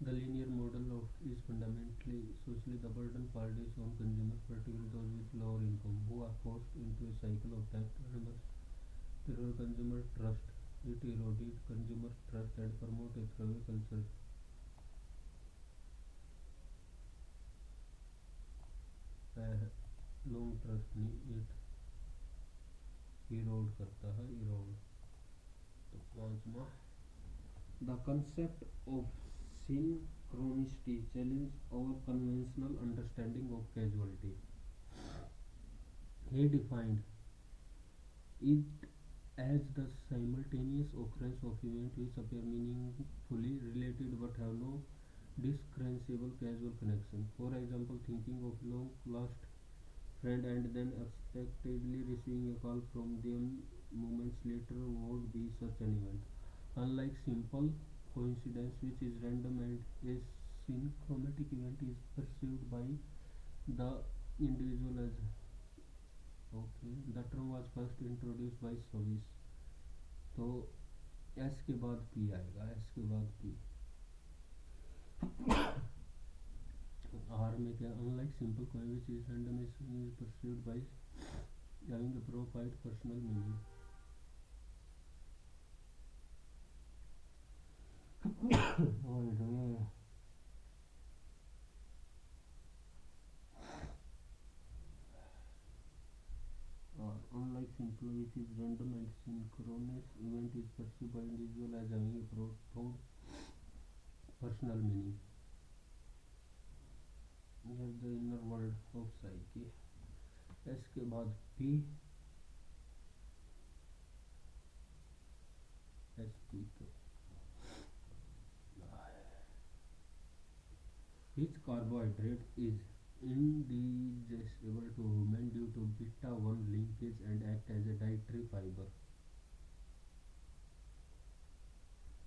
A: The linear model of is fundamentally socially the burden falls on consumers, particularly those with lower income, who are forced into a cycle of debt and must erode consumer trust. It eroded consumer trust and promote a throwaway culture. Long trust नहीं it erode करता है erode. तो 5वां the concept of synchronicity challenge our conventional understanding of causality. He defined it as the simultaneous occurrence of events which appear meaningfully related but have no discernible causal connection. For example, thinking of long lost friend and then unexpectedly receiving a call from them moments later would be such an event. Unlike simple coincidence, which is random, and a synchronistic event is perceived by the individual as okay. The term was first introduced by Swiss. तो S के बाद P आएगा, S के बाद P. Are में क्या unlike simple कोई भी चीज random is perceived by having a profile personal meaning. or unlike simple which is random and synchronous event is perceived by individual as having a profound personal meaning. S के बाद P, S P के which carbohydrate is indigestible to human due to beta 1 linkage and act as a dietary fiber.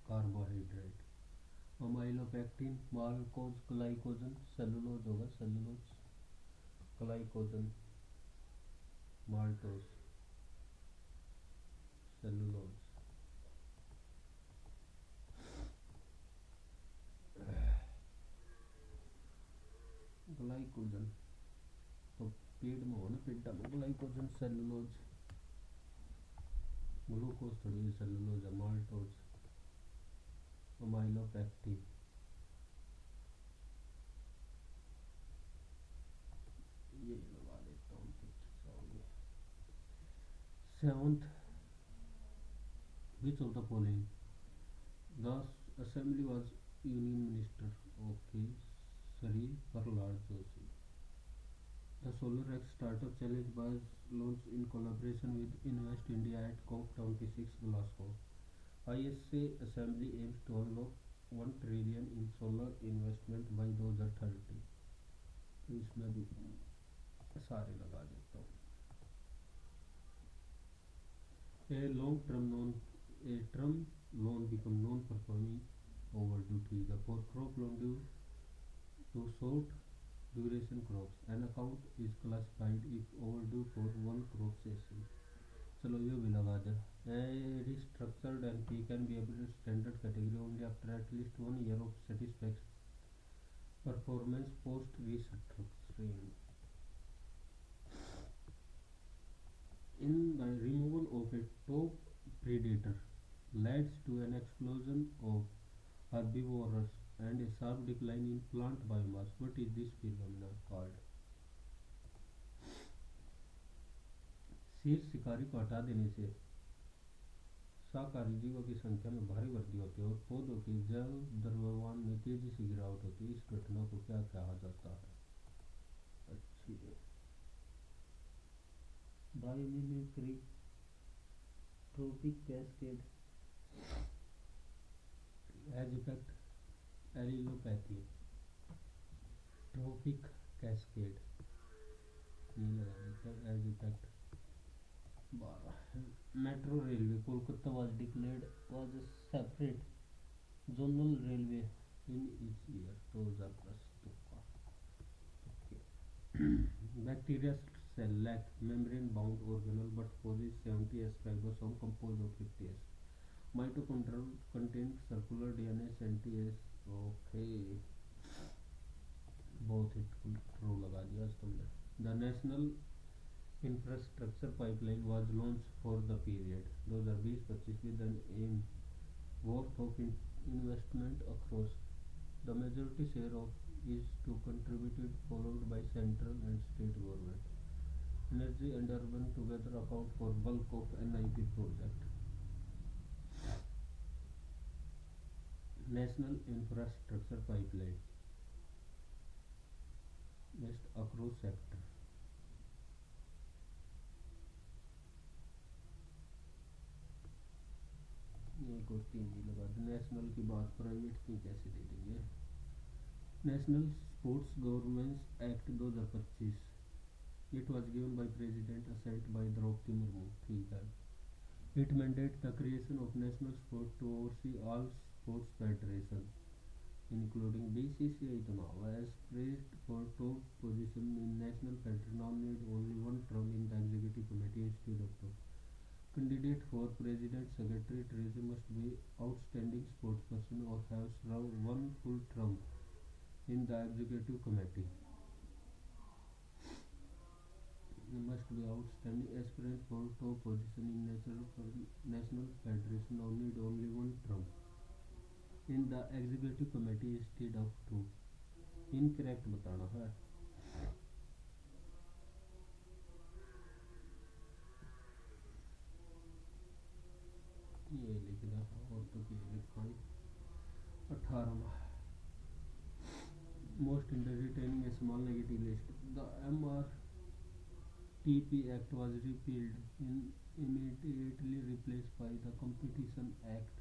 A: Carbohydrate amylopectin, maltose, glycogen, cellulose होगा, cellulose, glycogen, maltose, cellulose. Glycogen तो पेड़ में हो ना, पेटा में ग्लाइकोजन, सेलुलोज, ग्लूकोज थोड़ी सेलुलोज है, माल्टोज, अमाइलोपेक्टिन। ये लगा देता हूँ, seventh, which of the following? The assembly was union minister. Okay, Sri Prahlad Joshi. The Solar X Startup Challenge was launched in collaboration with Invest India at COP26 Glasgow. ISA Assembly aims to unlock 1 trillion in solar investment by 2030. तो इसमें भी सारे लगा देता हूँ। A term loan become non-performing overdue, ठीक है, for crop loan due to short duration crops. An account is classified if overdue for one crop season. चलो ये भी लगा दे। A restructured NP can be a standard category only after at least 1 year of satisfactory performance post restructuring. In the removal of a top predator leads to an explosion of herbivores and a sharp decline in plant biomass. What is this phenomenon called? शेर शिकारी को हटा देने से शाकाहारी जीवों की संख्या में भारी वृद्धि होती है और पौधों की जैव द्रव्यमान में तेजी से गिरावट होती है। इस घटना को क्या कहा जाता है? अच्छी है, biomimicry, trophic cascade, edge effect, allelopathy, trophic cascade, ये लगा देते हैं, edge effect. 12 metro railway Kolkata was declared was a separate zonal railway in each year 2010 का। Bacteria cell lack membrane bound organelle but possess 70 S ribosome composed of 50 S. Mitochondrial contain circular DNA 70 S। Okay, बहुत ही true लगा दिया तुमने। The national infrastructure pipeline was launched for the period 2020-25 with an aim worth of investment across the majority share of is to contributed followed by central and state government. Energy and urban together account for bulk of NIP project. National infrastructure pipeline next across sector। एक और तीन ही लगा दो। National की बात private की कैसे दे देंगे? National sports governance act 2025 it was given by president assent by Droupadi Murmu, ठीक है। It mandate the creation of national sport to oversee all sports federation including BCCI तो ना हुआ। Aspirants for top position in national federation now need only one term in the executive committee instead of two. Candidate for President Secretary Treasury must be outstanding sportsperson or have served one full term in the executive committee. Must be outstanding aspirant for top position in national federation or need only one term in the executive committee instead of two. Incorrect बताना है। ये लिखना और तो क्या लिखा है? 18 most in the retaining a small negative list. The TP Act was repealed and immediately replaced by the Competition Act.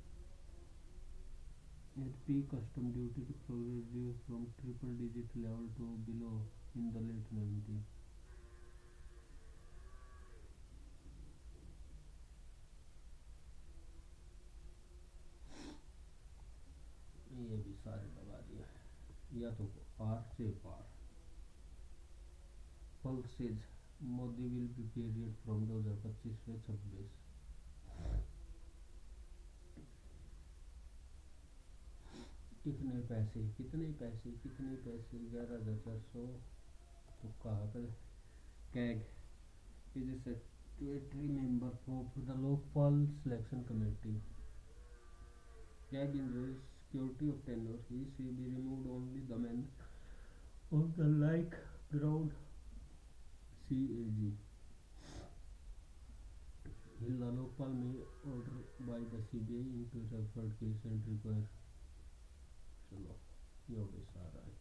A: HP custom duty reduced from triple digit level to below in the late 90s. ये भी सारे लगा दिए या तो are से पार pulses Modi will be period from 2025 से 26 कितने पैसे 11,400 तो कहा पर CAG is a statutory member of the Lokpal Selection Committee. CAG enjoys security of tenure. He shall be removed only the men of the like ground. CAG. The Lokpal may order by the CBI into referred case and require. चलो ये भी सारा है.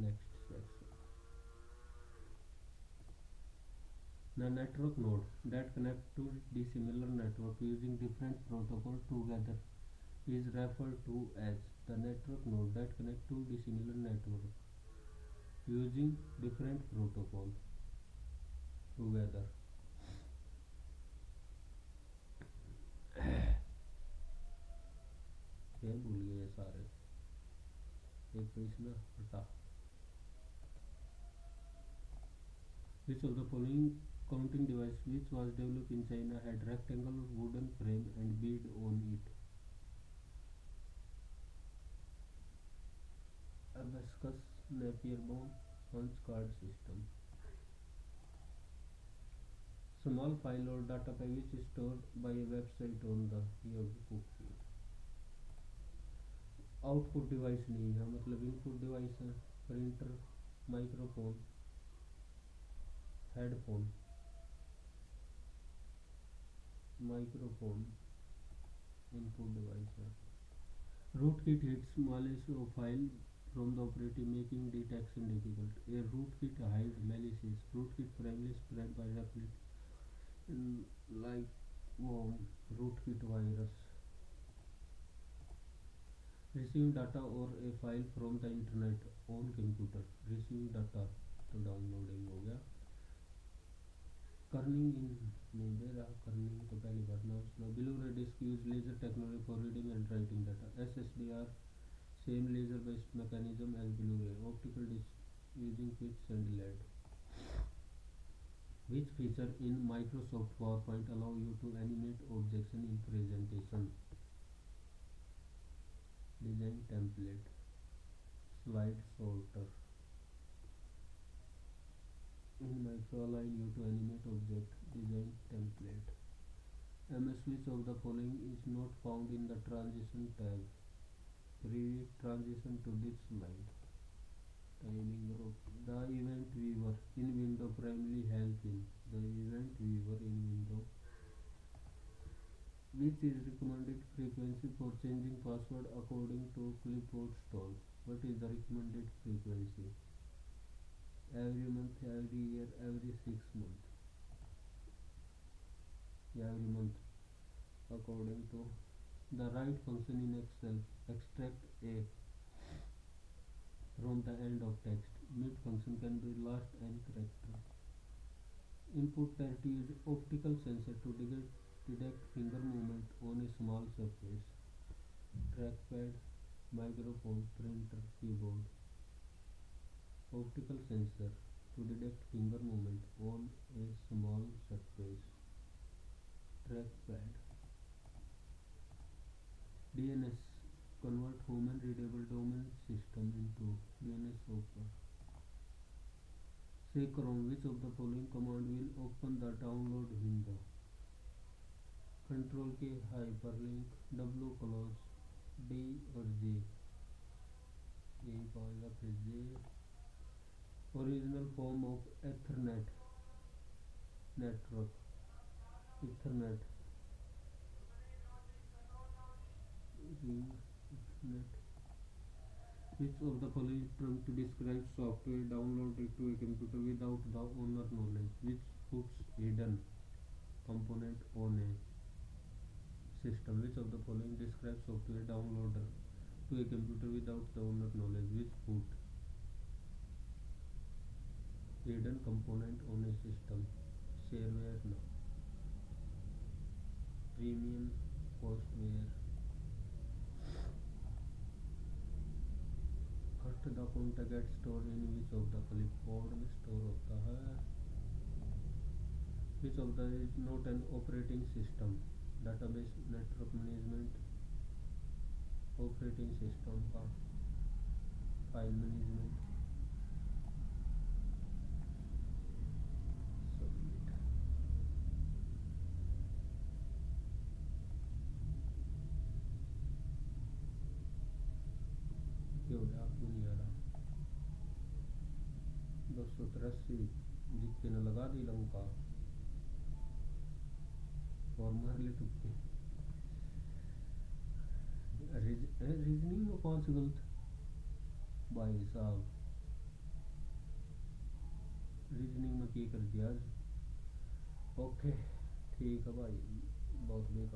A: Next section. The network node that connect to dissimilar network using different protocol together is referred to as the network node that connect to dissimilar network using different protocol together. ये भूल गए सारे एक पेज ना हटा. Which of the following counting device which was developed in China had rectangle wooden frame and bead on it? Abacus, Napier bone, punch card system. Small file or data package stored by a website on the cookie. Output device नहीं है मतलब input device है. Printer, microphone, headphone, microphone input device है. Rootkit hits malicious file from the operating making detection difficult. A rootkit hides malicious. Rootkit primarily spread by replicating like rootkit virus. Receiving data or a file from the internet on computer. Receiving data तो downloading हो गया. Corning इन नहीं दे रहा. Corning तो पहली बार ना सुना. Below disc use laser technology for reading and writing data. SSDR same laser based mechanism as Blu-ray. Optical disc using pitch and LED. Which feature in Microsoft PowerPoint allow you to animate objects in presentation? Design template, slide sorter. In Micro allow you to animate object, design template. MS which of the following is not found in the transition tab? Transition to this slide. Timing group. The event viewer in window primarily help in the event viewer in window. Which is recommended frequency for changing password according to clipboard stall? What is the recommended frequency? Every month, every year, every 6 months. Every month according to the right function in Excel. Extract a from the end of text. Mid function can be last and character. Input tend to use optical sensor to detect finger movement on a small surface. Trackpad, microphone, printer, keyboard. Optical sensor to detect finger movement on a small surface. Trackpad. DNS convert human readable domain system into DNS software. Say Chrome which of the following command will open the download window? Control K hyperlink, W close, D और J. यही पाएगा फिर J. Original form of Ethernet network. Ethernet. Ethernet. Which of the following terms describes software downloaded to a computer without the owner knowledge? Which puts hidden component on a system? Which of the following describes software downloader to a computer without the owner knowledge? Which put hidden component on a system? Shareware, no. Premium postware. First the contact store in which of the clipboard में store होता है? Which of the is not an operating system? Database, network management, operating system का, file management. Submit. क्यों आपको नहीं आ रहा? 283 जितने न लगा दी लंका और मार ले तुक्के। रीजनिंग में कौन सी गलत भाई साहब? रीजनिंग में क्या कर दिया आज? ओके ठीक है भाई, बहुत बेकार।